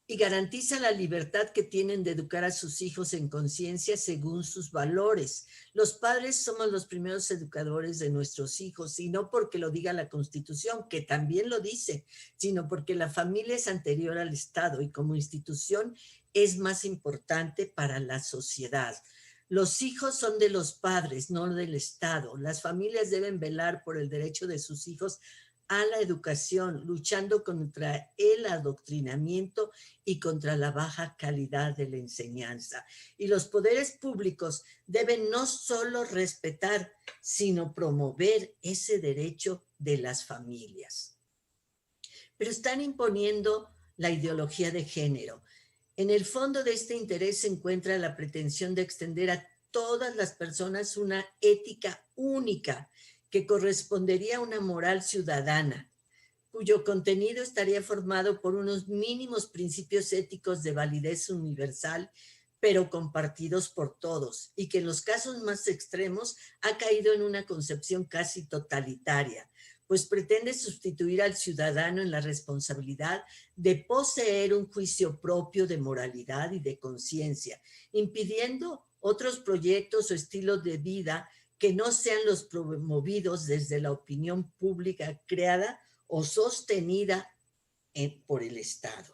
Y garantiza la libertad que tienen de educar a sus hijos en conciencia según sus valores. Los padres somos los primeros educadores de nuestros hijos, y no porque lo diga la Constitución, que también lo dice, sino porque la familia es anterior al Estado y como institución es más importante para la sociedad. Los hijos son de los padres, no del Estado. Las familias deben velar por el derecho de sus hijos a la educación, luchando contra el adoctrinamiento y contra la baja calidad de la enseñanza. Y los poderes públicos deben no solo respetar, sino promover ese derecho de las familias. Pero están imponiendo la ideología de género. En el fondo de este interés se encuentra la pretensión de extender a todas las personas una ética única que correspondería a una moral ciudadana, cuyo contenido estaría formado por unos mínimos principios éticos de validez universal, pero compartidos por todos, y que en los casos más extremos ha caído en una concepción casi totalitaria, pues pretende sustituir al ciudadano en la responsabilidad de poseer un juicio propio de moralidad y de conciencia, impidiendo otros proyectos o estilos de vida que no sean los promovidos desde la opinión pública creada o sostenida por el Estado.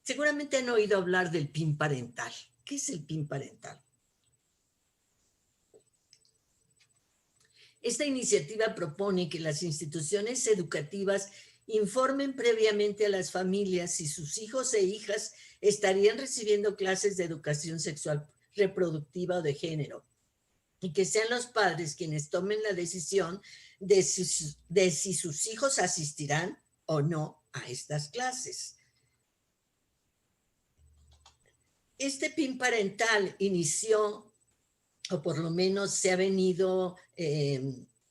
Seguramente han oído hablar del PIN parental. ¿Qué es el PIN parental? Esta iniciativa propone que las instituciones educativas informen previamente a las familias si sus hijos e hijas estarían recibiendo clases de educación sexual reproductiva o de género, y que sean los padres quienes tomen la decisión de si sus hijos asistirán o no a estas clases. Este PIN parental inició, o por lo menos se ha venido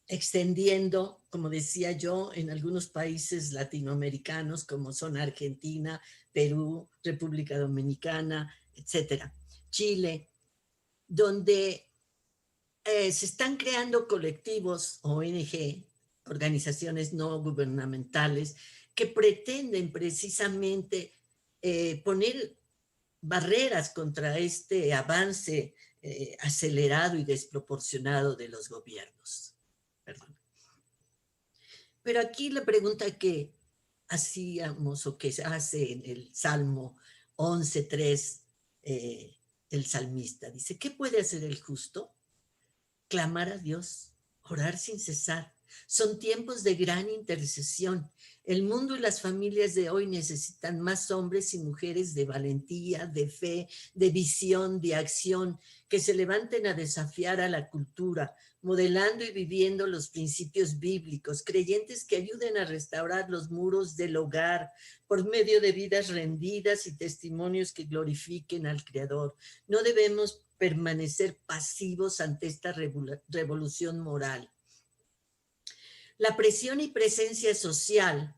extendiendo, como decía yo, en algunos países latinoamericanos como son Argentina, Perú, República Dominicana, etcétera, Chile, donde se están creando colectivos, ONG, organizaciones no gubernamentales, que pretenden precisamente poner barreras contra este avance acelerado y desproporcionado de los gobiernos. Perdón. Pero aquí la pregunta que hacíamos o que se hace en el Salmo 11:3, el salmista dice, ¿qué puede hacer el justo? Clamar a Dios, orar sin cesar. Son tiempos de gran intercesión. El mundo y las familias de hoy necesitan más hombres y mujeres de valentía, de fe, de visión, de acción, que se levanten a desafiar a la cultura, modelando y viviendo los principios bíblicos, creyentes que ayuden a restaurar los muros del hogar por medio de vidas rendidas y testimonios que glorifiquen al Creador. No debemos permanecer pasivos ante esta revolución moral. La presión y presencia social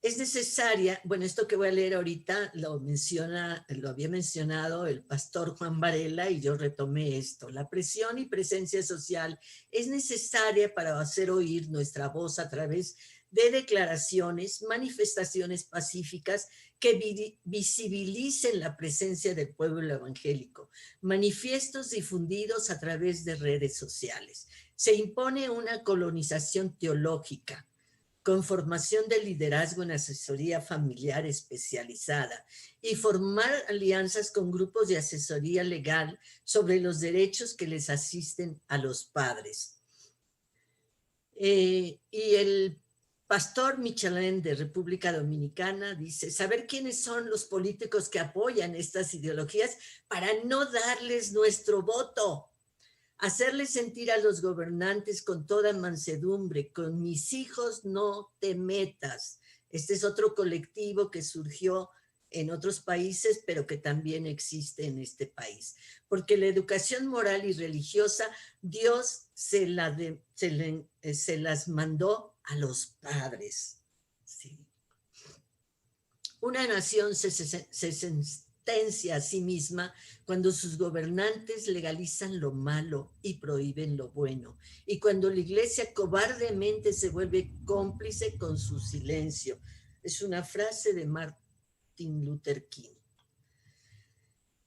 es necesaria. Bueno, esto que voy a leer ahorita lo había mencionado el pastor Juan Varela y yo retomé esto. La presión y presencia social es necesaria para hacer oír nuestra voz a través de declaraciones, manifestaciones pacíficas que visibilicen la presencia del pueblo evangélico, manifiestos difundidos a través de redes sociales. Se impone una colonización teológica, con formación de liderazgo en asesoría familiar especializada y formar alianzas con grupos de asesoría legal sobre los derechos que les asisten a los padres. Y el pastor Michelén de República Dominicana dice, saber quiénes son los políticos que apoyan estas ideologías para no darles nuestro voto. Hacerles sentir a los gobernantes con toda mansedumbre, con mis hijos no te metas. Este es otro colectivo que surgió en otros países, pero que también existe en este país. Porque la educación moral y religiosa, Dios se las mandó a los padres. Sí. Una nación se sentencia a sí misma cuando sus gobernantes legalizan lo malo y prohíben lo bueno, y cuando la iglesia cobardemente se vuelve cómplice con su silencio. Es una frase de Martin Luther King.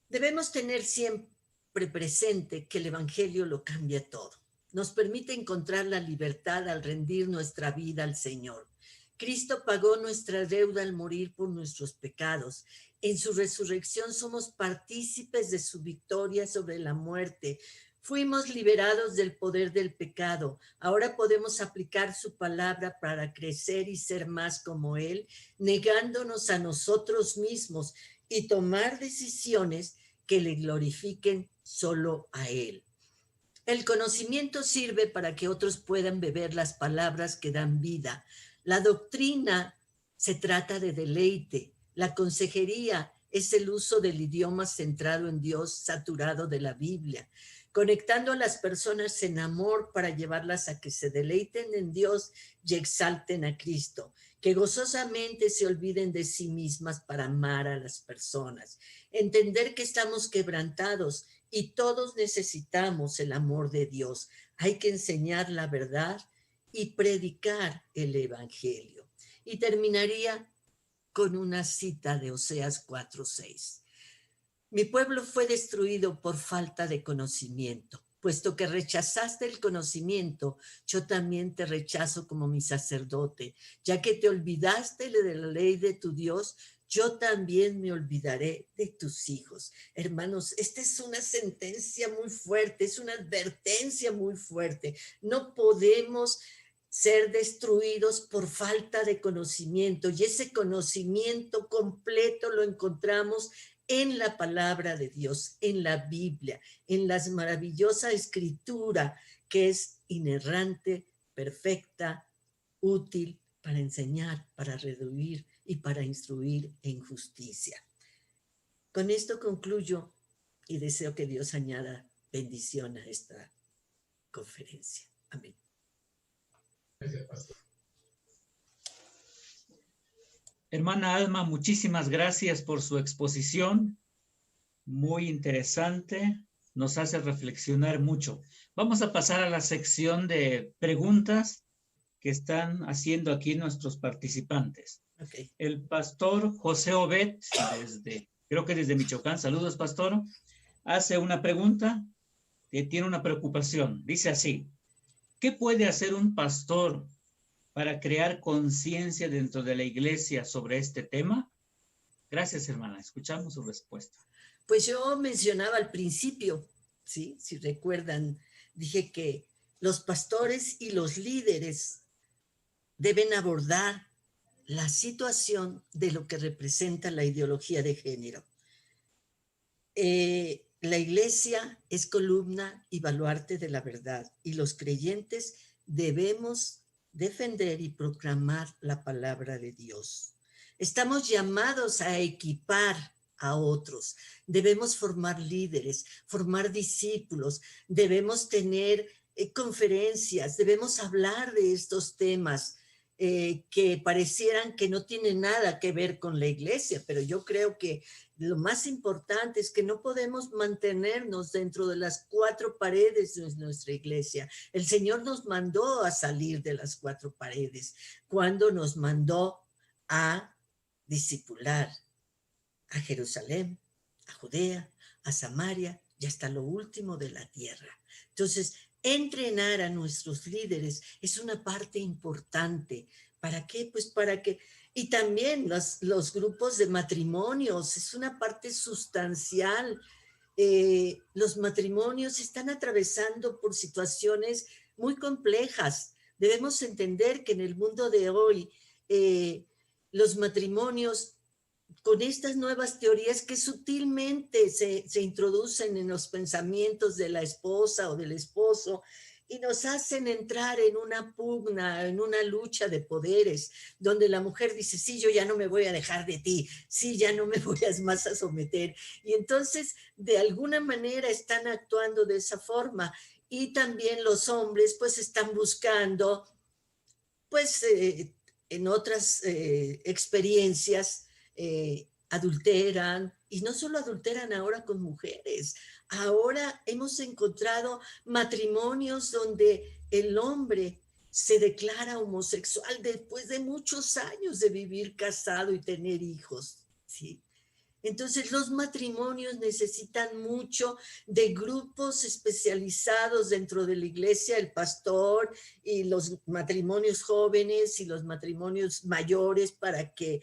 Debemos tener siempre presente que el evangelio lo cambia todo. Nos permite encontrar la libertad al rendir nuestra vida al Señor. Cristo pagó nuestra deuda al morir por nuestros pecados. En su resurrección somos partícipes de su victoria sobre la muerte. Fuimos liberados del poder del pecado. Ahora podemos aplicar su palabra para crecer y ser más como Él, negándonos a nosotros mismos y tomar decisiones que le glorifiquen solo a Él. El conocimiento sirve para que otros puedan beber las palabras que dan vida. La doctrina se trata de deleite. La consejería es el uso del idioma centrado en Dios, saturado de la Biblia, conectando a las personas en amor para llevarlas a que se deleiten en Dios y exalten a Cristo, que gozosamente se olviden de sí mismas para amar a las personas. Entender que estamos quebrantados y todos necesitamos el amor de Dios. Hay que enseñar la verdad y predicar el evangelio. Y terminaría con una cita de Oseas 4:6. Mi pueblo fue destruido por falta de conocimiento. Puesto que rechazaste el conocimiento, yo también te rechazo como mi sacerdote. Ya que te olvidaste de la ley de tu Dios, yo también me olvidaré de tus hijos. Hermanos, esta es una sentencia muy fuerte, es una advertencia muy fuerte. No podemos ser destruidos por falta de conocimiento, y ese conocimiento completo lo encontramos en la palabra de Dios, en la Biblia, en la maravillosa escritura que es inerrante, perfecta, útil para enseñar, para reducir y para instruir en justicia. Con esto concluyo y deseo que Dios añada bendición a esta conferencia. Amén. Gracias, pastor. Hermana Alma, muchísimas gracias por su exposición. Muy interesante. Nos hace reflexionar mucho. Vamos a pasar a la sección de preguntas que están haciendo aquí nuestros participantes. Okay. El pastor José Obed, creo que desde Michoacán, saludos pastor, hace una pregunta que tiene una preocupación. Dice así: ¿qué puede hacer un pastor para crear conciencia dentro de la iglesia sobre este tema? Gracias, hermana. Escuchamos su respuesta. Pues yo mencionaba al principio, ¿sí? Si recuerdan, dije que los pastores y los líderes deben abordar la situación de lo que representa la ideología de género. La iglesia es columna y baluarte de la verdad, y los creyentes debemos defender y proclamar la palabra de Dios. Estamos llamados a equipar a otros, debemos formar líderes, formar discípulos, debemos tener conferencias, debemos hablar de estos temas que parecieran que no tienen nada que ver con la iglesia, pero yo creo que lo más importante es que no podemos mantenernos dentro de las cuatro paredes de nuestra iglesia. El Señor nos mandó a salir de las cuatro paredes cuando nos mandó a discipular a Jerusalén, a Judea, a Samaria y hasta lo último de la tierra. Entonces, entrenar a nuestros líderes es una parte importante. ¿Para qué? Pues para que... Y también los grupos de matrimonios es una parte sustancial. Los matrimonios están atravesando por situaciones muy complejas. Debemos entender que en el mundo de hoy los matrimonios, con estas nuevas teorías que sutilmente se introducen en los pensamientos de la esposa o del esposo y nos hacen entrar en una pugna, en una lucha de poderes, donde la mujer dice, sí, yo ya no me voy a dejar de ti, sí, ya no me voy más a someter. Y entonces, de alguna manera están actuando de esa forma. Y también los hombres, pues, están buscando, pues, en otras experiencias, adulteran, y no solo adulteran ahora con mujeres, ahora hemos encontrado matrimonios donde el hombre se declara homosexual después de muchos años de vivir casado y tener hijos, ¿sí? Entonces los matrimonios necesitan mucho de grupos especializados dentro de la iglesia, el pastor y los matrimonios jóvenes y los matrimonios mayores para que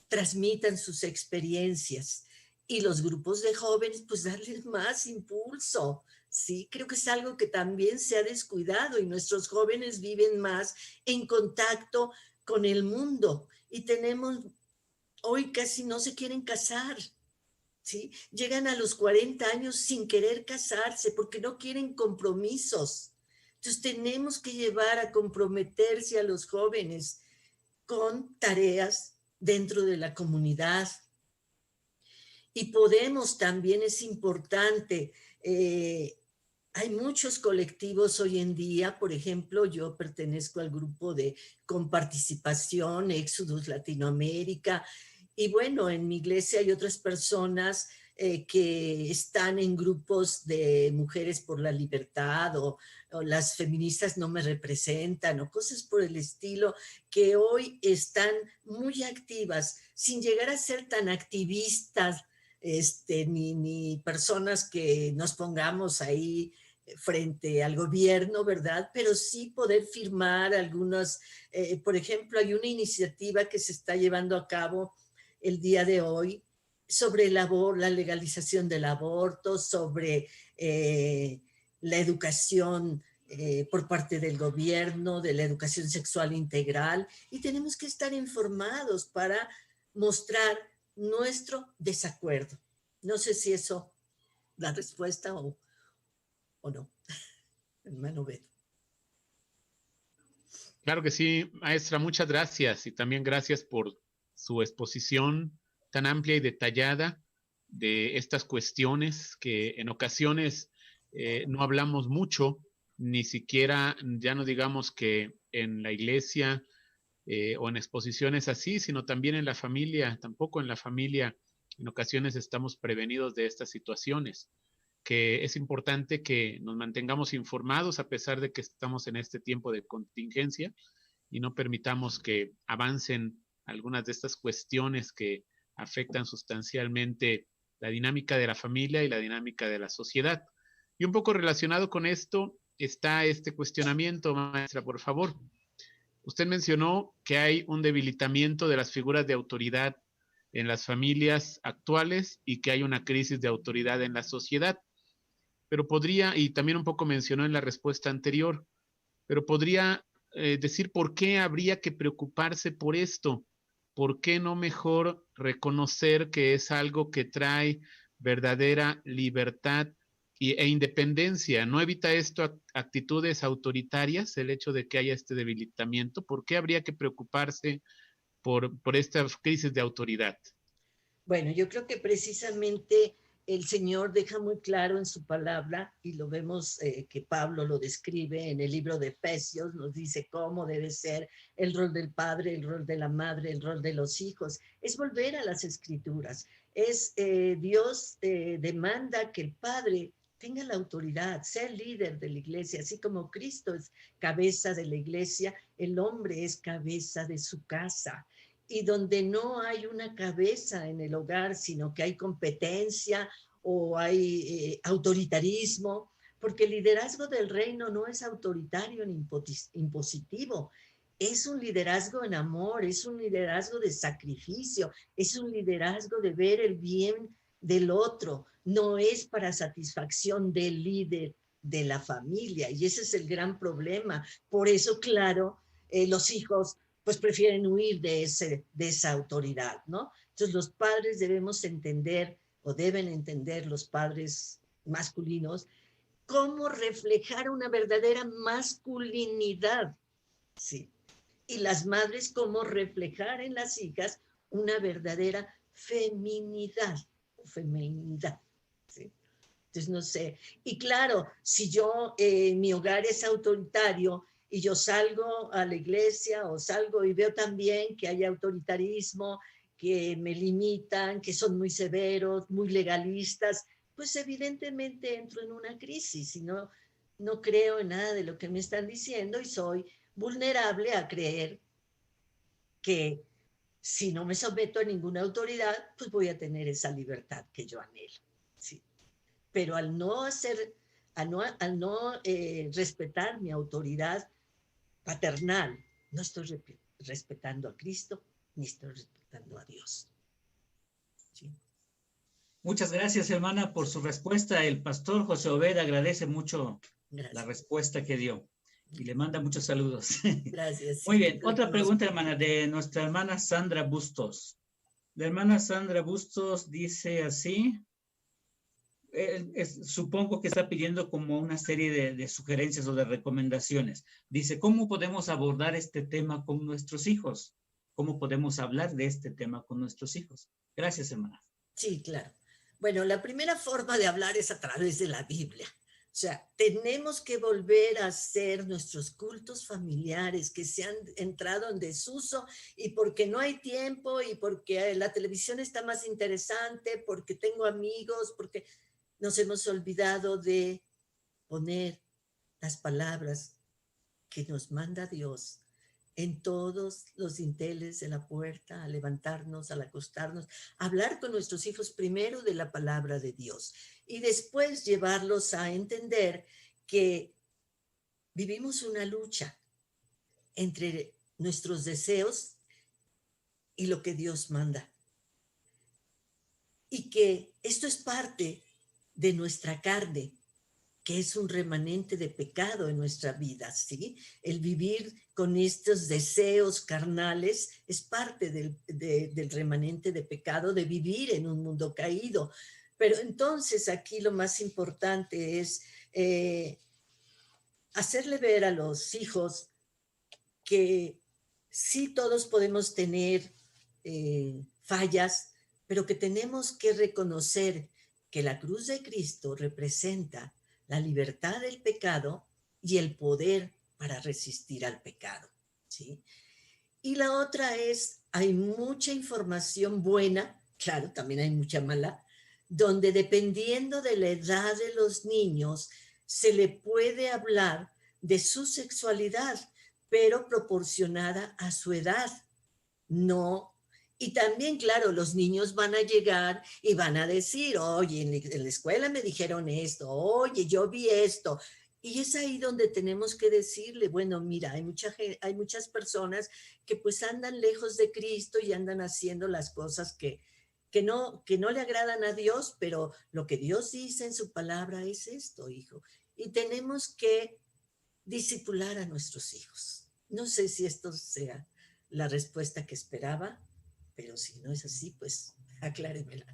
transmitan sus experiencias. Y los grupos de jóvenes, pues darles más impulso. Sí, creo que es algo que también se ha descuidado y nuestros jóvenes viven más en contacto con el mundo y tenemos... Hoy casi no se quieren casar, ¿sí? Llegan a los 40 años sin querer casarse porque no quieren compromisos. Entonces tenemos que llevar a comprometerse a los jóvenes con tareas dentro de la comunidad. Y podemos también, es importante, hay muchos colectivos hoy en día, por ejemplo, yo pertenezco al grupo de Comparticipación, Éxodus Latinoamérica, y bueno, en mi iglesia hay otras personas que están en grupos de mujeres por la libertad o las feministas no me representan o cosas por el estilo, que hoy están muy activas, sin llegar a ser tan activistas, ni personas que nos pongamos ahí frente al gobierno, ¿verdad? Pero sí poder firmar algunos, por ejemplo, hay una iniciativa que se está llevando a cabo el día de hoy sobre la legalización del aborto, sobre la educación por parte del gobierno, de la educación sexual integral, y tenemos que estar informados para mostrar nuestro desacuerdo. No sé si eso da respuesta o no. Hermano Beto. Claro que sí, maestra, muchas gracias y también gracias por su exposición tan amplia y detallada de estas cuestiones que en ocasiones no hablamos mucho, ni siquiera, ya no digamos que en la iglesia o en exposiciones así, sino también en la familia, tampoco en la familia en ocasiones estamos prevenidos de estas situaciones, que es importante que nos mantengamos informados a pesar de que estamos en este tiempo de contingencia y no permitamos que avancen algunas de estas cuestiones que afectan sustancialmente la dinámica de la familia y la dinámica de la sociedad. Y un poco relacionado con esto está este cuestionamiento, maestra, por favor. Usted mencionó que hay un debilitamiento de las figuras de autoridad en las familias actuales y que hay una crisis de autoridad en la sociedad. Pero podría, y también un poco mencionó en la respuesta anterior, pero podría decir por qué habría que preocuparse por esto. ¿Por qué no mejor reconocer que es algo que trae verdadera libertad e independencia? ¿No evita esto actitudes autoritarias, el hecho de que haya este debilitamiento? ¿Por qué habría que preocuparse por esta crisis de autoridad? Bueno, yo creo que precisamente el Señor deja muy claro en su palabra, y lo vemos que Pablo lo describe en el libro de Efesios, nos dice cómo debe ser el rol del padre, el rol de la madre, el rol de los hijos. Es volver a las escrituras. Dios demanda que el padre tenga la autoridad, sea el líder de la iglesia, así como Cristo es cabeza de la iglesia, el hombre es cabeza de su casa. Y donde no hay una cabeza en el hogar, sino que hay competencia o hay autoritarismo, porque el liderazgo del reino no es autoritario ni impositivo, es un liderazgo en amor, es un liderazgo de sacrificio, es un liderazgo de ver el bien del otro, no es para satisfacción del líder de la familia, y ese es el gran problema. Por eso, claro, los hijos pues prefieren huir de esa autoridad, ¿no? Entonces los padres debemos entender, o deben entender los padres masculinos, cómo reflejar una verdadera masculinidad, ¿sí? Y las madres cómo reflejar en las hijas una verdadera feminidad, ¿sí? Entonces, no sé. Y claro, si yo, mi hogar es autoritario, y yo salgo a la iglesia o salgo y veo también que hay autoritarismo, que me limitan, que son muy severos, muy legalistas, pues evidentemente entro en una crisis y no creo en nada de lo que me están diciendo y soy vulnerable a creer que si no me someto a ninguna autoridad, pues voy a tener esa libertad que yo anhelo. Sí. Pero al no respetar mi autoridad paternal, no estoy respetando a Cristo, ni estoy respetando a Dios. ¿Sí? Muchas gracias, hermana, por su respuesta. El pastor José Obed agradece mucho la respuesta que dio y le manda muchos saludos. Gracias. Muy bien, otra pregunta, hermana, de nuestra hermana Sandra Bustos. La hermana Sandra Bustos dice así, supongo que está pidiendo como una serie de sugerencias o de recomendaciones. Dice, ¿cómo podemos abordar este tema con nuestros hijos? ¿Cómo podemos hablar de este tema con nuestros hijos? Gracias, hermana. Sí, claro. Bueno, la primera forma de hablar es a través de la Biblia, O sea, tenemos que volver a hacer nuestros cultos familiares que se han entrado en desuso, y porque no hay tiempo y porque la televisión está más interesante, porque tengo amigos, porque nos hemos olvidado de poner las palabras que nos manda Dios en todos los dinteles de la puerta, al levantarnos, al acostarnos, hablar con nuestros hijos primero de la palabra de Dios y después llevarlos a entender que vivimos una lucha entre nuestros deseos y lo que Dios manda. Y que esto es parte de nuestra carne, que es un remanente de pecado en nuestra vida, ¿sí? El vivir con estos deseos carnales es parte del remanente de pecado, de vivir en un mundo caído. Pero entonces aquí lo más importante es hacerle ver a los hijos que sí todos podemos tener fallas, pero que tenemos que reconocer que la cruz de Cristo representa la libertad del pecado y el poder para resistir al pecado, ¿sí? Y la otra es, hay mucha información buena, claro, también hay mucha mala, donde dependiendo de la edad de los niños, se le puede hablar de su sexualidad, pero proporcionada a su edad, no. Y también, claro, los niños van a llegar y van a decir, oye, en la escuela me dijeron esto, oye, yo vi esto. Y es ahí donde tenemos que decirle, bueno, mira, hay muchas personas que pues andan lejos de Cristo y andan haciendo las cosas que no le agradan a Dios, pero lo que Dios dice en su palabra es esto, hijo. Y tenemos que discipular a nuestros hijos. No sé si esto sea la respuesta que esperaba, pero si no es así, pues acláremela.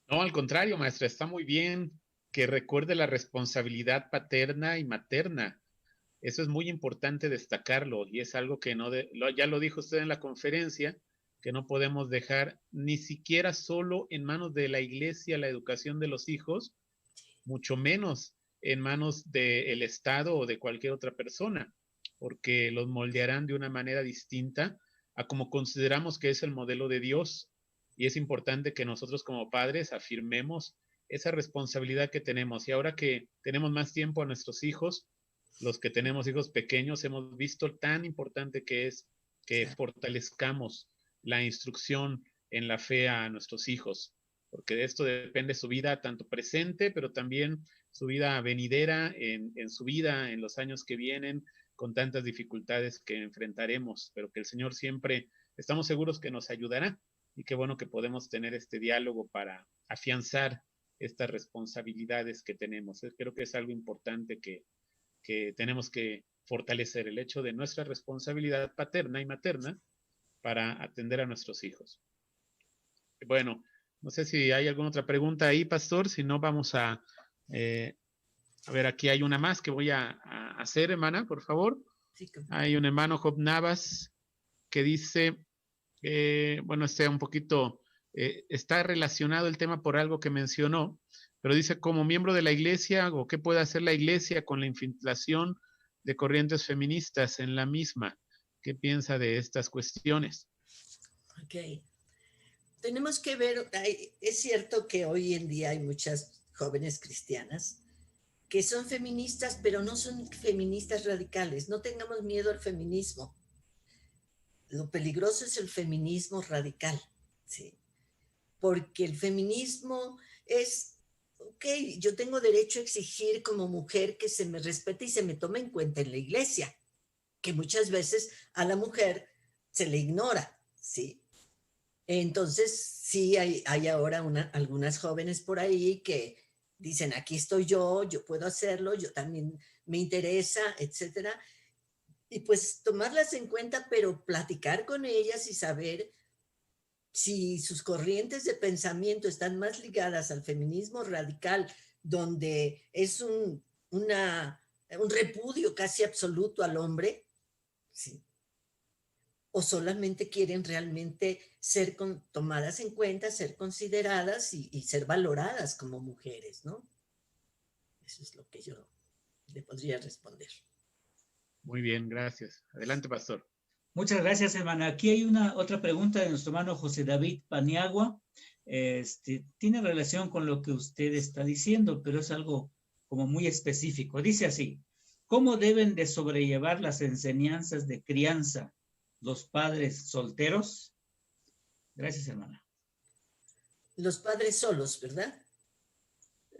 No, al contrario, maestra, está muy bien que recuerde la responsabilidad paterna y materna. Eso es muy importante destacarlo y es algo que ya lo dijo usted en la conferencia, que no podemos dejar ni siquiera solo en manos de la iglesia la educación de los hijos, mucho menos en manos del Estado o de cualquier otra persona, porque los moldearán de una manera distinta a como consideramos que es el modelo de Dios. Y es importante que nosotros como padres afirmemos esa responsabilidad que tenemos. Y ahora que tenemos más tiempo a nuestros hijos, los que tenemos hijos pequeños, hemos visto tan importante que es que fortalezcamos la instrucción en la fe a nuestros hijos, porque de esto depende su vida tanto presente, pero también su vida venidera, en su vida, en los años que vienen, con tantas dificultades que enfrentaremos, pero que el Señor siempre estamos seguros que nos ayudará y qué bueno que podemos tener este diálogo para afianzar estas responsabilidades que tenemos. Creo que es algo importante que tenemos que fortalecer, el hecho de nuestra responsabilidad paterna y materna para atender a nuestros hijos. Bueno, no sé si hay alguna otra pregunta ahí, pastor. Si no, vamos a ver, aquí hay una más que voy a hacer, hermana, por favor. Sí, hay un hermano Job Navas que dice, bueno, un poquito, está relacionado el tema por algo que mencionó, pero dice, como miembro de la iglesia, o qué puede hacer la iglesia con la infiltración de corrientes feministas en la misma. ¿Qué piensa de estas cuestiones? Ok. Tenemos que ver, es cierto que hoy en día hay muchas jóvenes cristianas que son feministas, pero no son feministas radicales. No tengamos miedo al feminismo. Lo peligroso es el feminismo radical, ¿sí? Porque el feminismo es, ok, yo tengo derecho a exigir como mujer que se me respete y se me tome en cuenta en la iglesia, que muchas veces a la mujer se le ignora, ¿sí? Entonces, sí, hay ahora algunas jóvenes por ahí que dicen, aquí estoy yo puedo hacerlo, yo también me interesa, etcétera. Y pues tomarlas en cuenta, pero platicar con ellas y saber si sus corrientes de pensamiento están más ligadas al feminismo radical, donde es un repudio casi absoluto al hombre, ¿sí? O solamente quieren realmente ser tomadas en cuenta, ser consideradas y ser valoradas como mujeres, ¿no? Eso es lo que yo le podría responder. Muy bien, gracias. Adelante, pastor. Muchas gracias, hermana. Aquí hay otra pregunta de nuestro hermano José David Paniagua. Tiene relación con lo que usted está diciendo, pero es algo como muy específico. Dice así: ¿cómo deben de sobrellevar las enseñanzas de crianza los padres solteros? Gracias, hermana. Los padres solos, ¿verdad?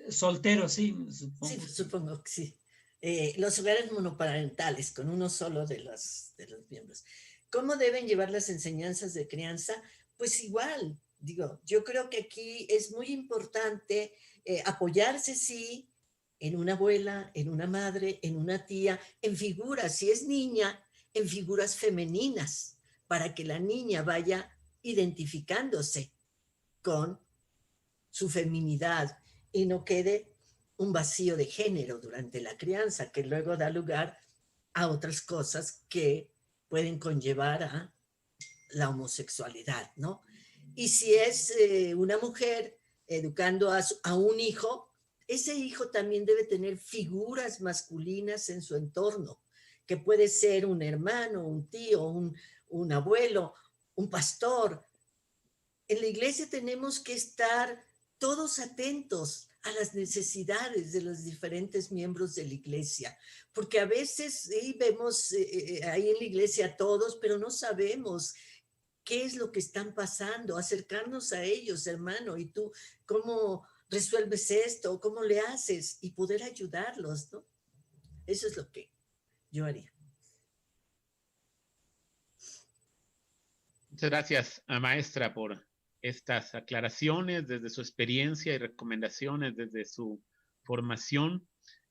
Solteros, sí, supongo. Sí, supongo que sí. Los hogares monoparentales, con uno solo de los miembros. ¿Cómo deben llevar las enseñanzas de crianza? Pues igual, digo, yo creo que aquí es muy importante apoyarse, sí, en una abuela, en una madre, en una tía, en figuras, si es niña, en figuras femeninas, para que la niña vaya identificándose con su feminidad y no quede un vacío de género durante la crianza, que luego da lugar a otras cosas que pueden conllevar a la homosexualidad, ¿no? Y si es una mujer educando a un hijo, ese hijo también debe tener figuras masculinas en su entorno, que puede ser un hermano, un tío, un abuelo, un pastor. En la iglesia tenemos que estar todos atentos a las necesidades de los diferentes miembros de la iglesia, porque a veces vemos ahí en la iglesia a todos, pero no sabemos qué es lo que están pasando, acercarnos a ellos, hermano, y tú, ¿cómo resuelves esto? ¿Cómo le haces? Y poder ayudarlos, ¿no? Eso es lo que yo haría. Muchas gracias, maestra, por estas aclaraciones desde su experiencia y recomendaciones desde su formación.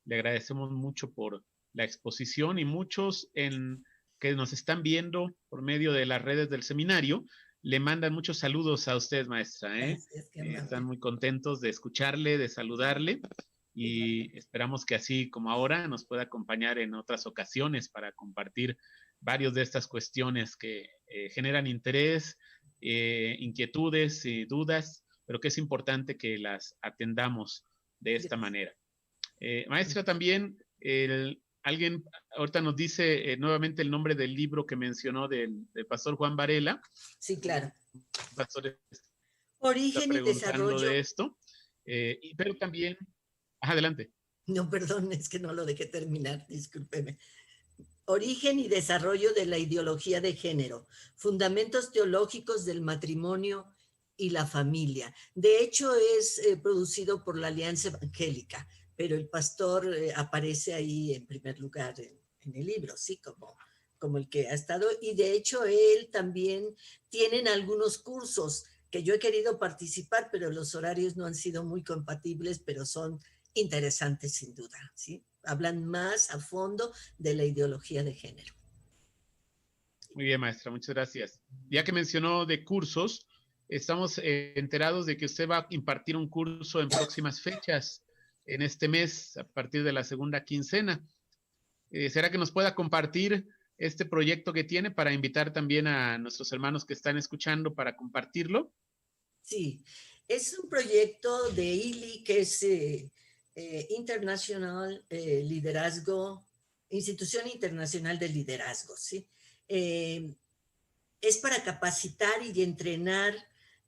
Le agradecemos mucho por la exposición y muchos que nos están viendo por medio de las redes del seminario le mandan muchos saludos a usted, maestra. Están muy contentos de escucharle, de saludarle y esperamos que así como ahora nos pueda acompañar en otras ocasiones para compartir varios de estas cuestiones que generan interés, inquietudes y dudas, pero que es importante que las atendamos de esta manera. Maestra, también alguien ahorita nos dice nuevamente el nombre del libro que mencionó del pastor Juan Varela. Sí, claro. Pastor Origen y desarrollo. De esto, pero también, adelante. No, perdón, es que no lo dejé terminar, discúlpeme. Origen y desarrollo de la ideología de género, fundamentos teológicos del matrimonio y la familia. De hecho, es producido por la Alianza Evangélica, pero el pastor aparece ahí en primer lugar en el libro, sí, como el que ha estado. Y de hecho, él también tienen algunos cursos que yo he querido participar, pero los horarios no han sido muy compatibles, pero son interesantes sin duda, ¿sí? Hablan más a fondo de la ideología de género. Muy bien, maestra, muchas gracias. Ya que mencionó de cursos, estamos enterados de que usted va a impartir un curso en próximas fechas, en este mes, a partir de la segunda quincena. ¿Será que nos pueda compartir este proyecto que tiene para invitar también a nuestros hermanos que están escuchando para compartirlo? Sí, es un proyecto de ILI que es International Liderazgo, Institución Internacional de Liderazgo, ¿sí? Es para capacitar y entrenar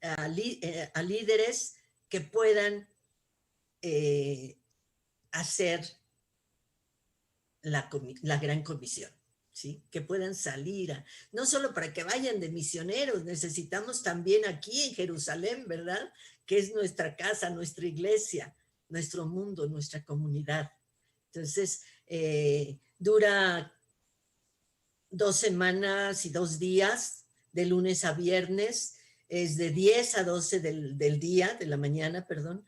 a líderes que puedan hacer la gran comisión, ¿sí? Que puedan salir, no solo para que vayan de misioneros, necesitamos también aquí en Jerusalén, ¿verdad? Que es nuestra casa, nuestra iglesia, nuestro mundo, nuestra comunidad. Entonces, dura 2 semanas y 2 días, de lunes a viernes, es de 10 a 12 de la mañana, perdón,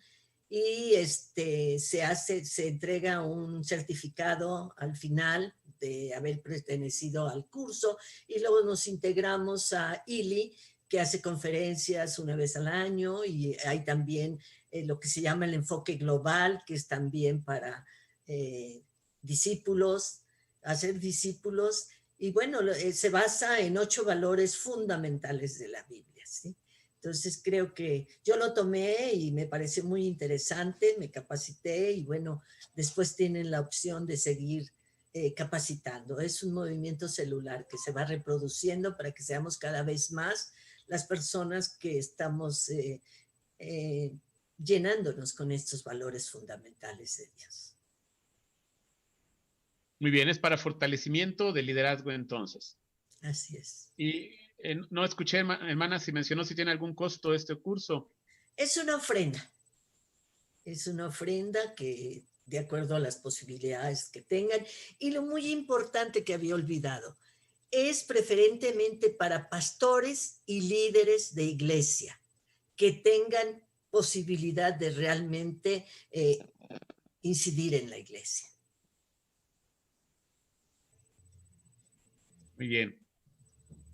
y se entrega un certificado al final de haber pertenecido al curso, y luego nos integramos a ILI, que hace conferencias una vez al año, y hay también lo que se llama el enfoque global, que es también para discípulos, hacer discípulos, y bueno, se basa en 8 valores fundamentales de la Biblia, ¿sí? Entonces creo que yo lo tomé y me pareció muy interesante, me capacité y bueno, después tienen la opción de seguir capacitando. Es un movimiento celular que se va reproduciendo para que seamos cada vez más las personas que estamos llenándonos con estos valores fundamentales de Dios. Muy bien, es para fortalecimiento del liderazgo entonces. Así es. Y no escuché, hermana, si mencionó si tiene algún costo este curso. Es una ofrenda. Es una ofrenda que de acuerdo a las posibilidades que tengan. Y lo muy importante que había olvidado, es preferentemente para pastores y líderes de iglesia que tengan posibilidad de realmente incidir en la iglesia. Muy bien.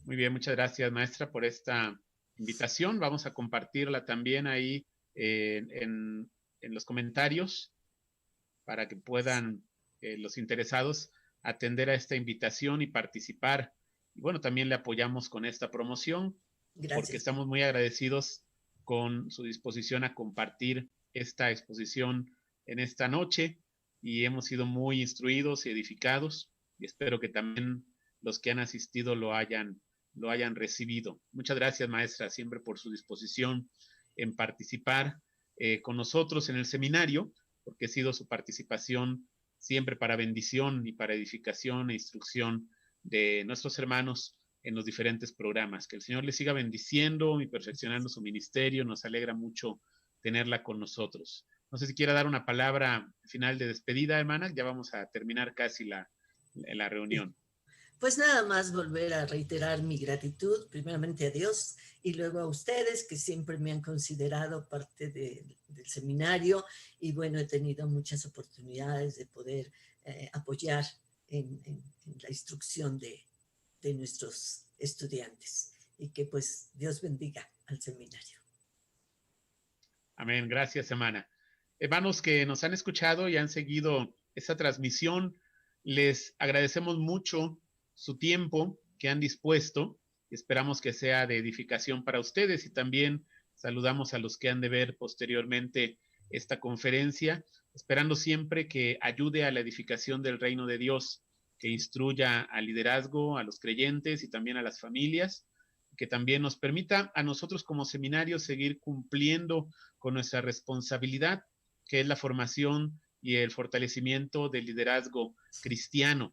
Muy bien, muchas gracias, maestra, por esta invitación. Vamos a compartirla también ahí en los comentarios para que puedan los interesados atender a esta invitación y participar. Y bueno, también le apoyamos con esta promoción. Gracias. Porque estamos muy agradecidos con su disposición a compartir esta exposición en esta noche y hemos sido muy instruidos y edificados y espero que también los que han asistido lo hayan recibido. Muchas gracias, maestra, siempre por su disposición en participar con nosotros en el seminario, porque ha sido su participación siempre para bendición y para edificación e instrucción de nuestros hermanos en los diferentes programas. Que el Señor les siga bendiciendo y perfeccionando su ministerio. Nos alegra mucho tenerla con nosotros. No sé si quiera dar una palabra final de despedida, hermana. Ya vamos a terminar casi la reunión. Pues nada más volver a reiterar mi gratitud, primeramente a Dios y luego a ustedes que siempre me han considerado parte del seminario y bueno, he tenido muchas oportunidades de poder apoyar en la instrucción de nuestros estudiantes y que pues Dios bendiga al seminario. Amén. Gracias, hermana. Hermanos que nos han escuchado y han seguido esta transmisión, les agradecemos mucho su tiempo que han dispuesto. Esperamos que sea de edificación para ustedes y también saludamos a los que han de ver posteriormente esta conferencia, esperando siempre que ayude a la edificación del reino de Dios, que instruya al liderazgo, a los creyentes y también a las familias, que también nos permita a nosotros como seminario seguir cumpliendo con nuestra responsabilidad, que es la formación y el fortalecimiento del liderazgo cristiano.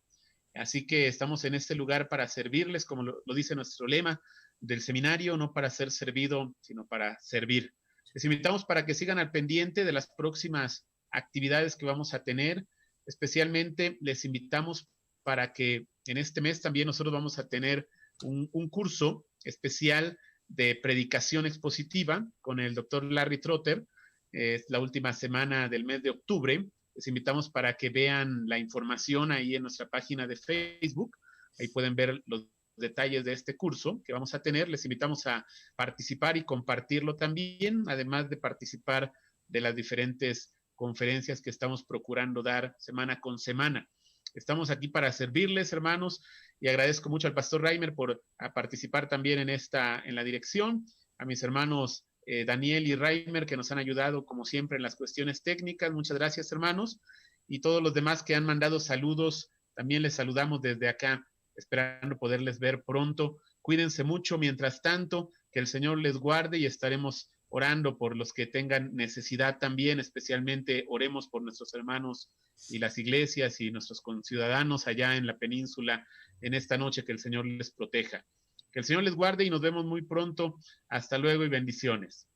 Así que estamos en este lugar para servirles, como lo dice nuestro lema del seminario, no para ser servido, sino para servir. Les invitamos para que sigan al pendiente de las próximas actividades que vamos a tener. Especialmente les invitamos para que en este mes también nosotros vamos a tener un curso especial de predicación expositiva con el doctor Larry Trotter. Es la última semana del mes de octubre. Les invitamos para que vean la información ahí en nuestra página de Facebook. Ahí pueden ver los detalles de este curso que vamos a tener. Les invitamos a participar y compartirlo también, además de participar de las diferentes conferencias que estamos procurando dar semana con semana. Estamos aquí para servirles, hermanos, y agradezco mucho al pastor Reimer por participar también en la dirección, a mis hermanos Daniel y Reimer, que nos han ayudado como siempre en las cuestiones técnicas. Muchas gracias, hermanos, y todos los demás que han mandado saludos, también les saludamos desde acá, esperando poderles ver pronto. Cuídense mucho mientras tanto, que el Señor les guarde y estaremos orando por los que tengan necesidad también, especialmente oremos por nuestros hermanos y las iglesias y nuestros conciudadanos allá en la península en esta noche, que el Señor les proteja. Que el Señor les guarde y nos vemos muy pronto. Hasta luego y bendiciones.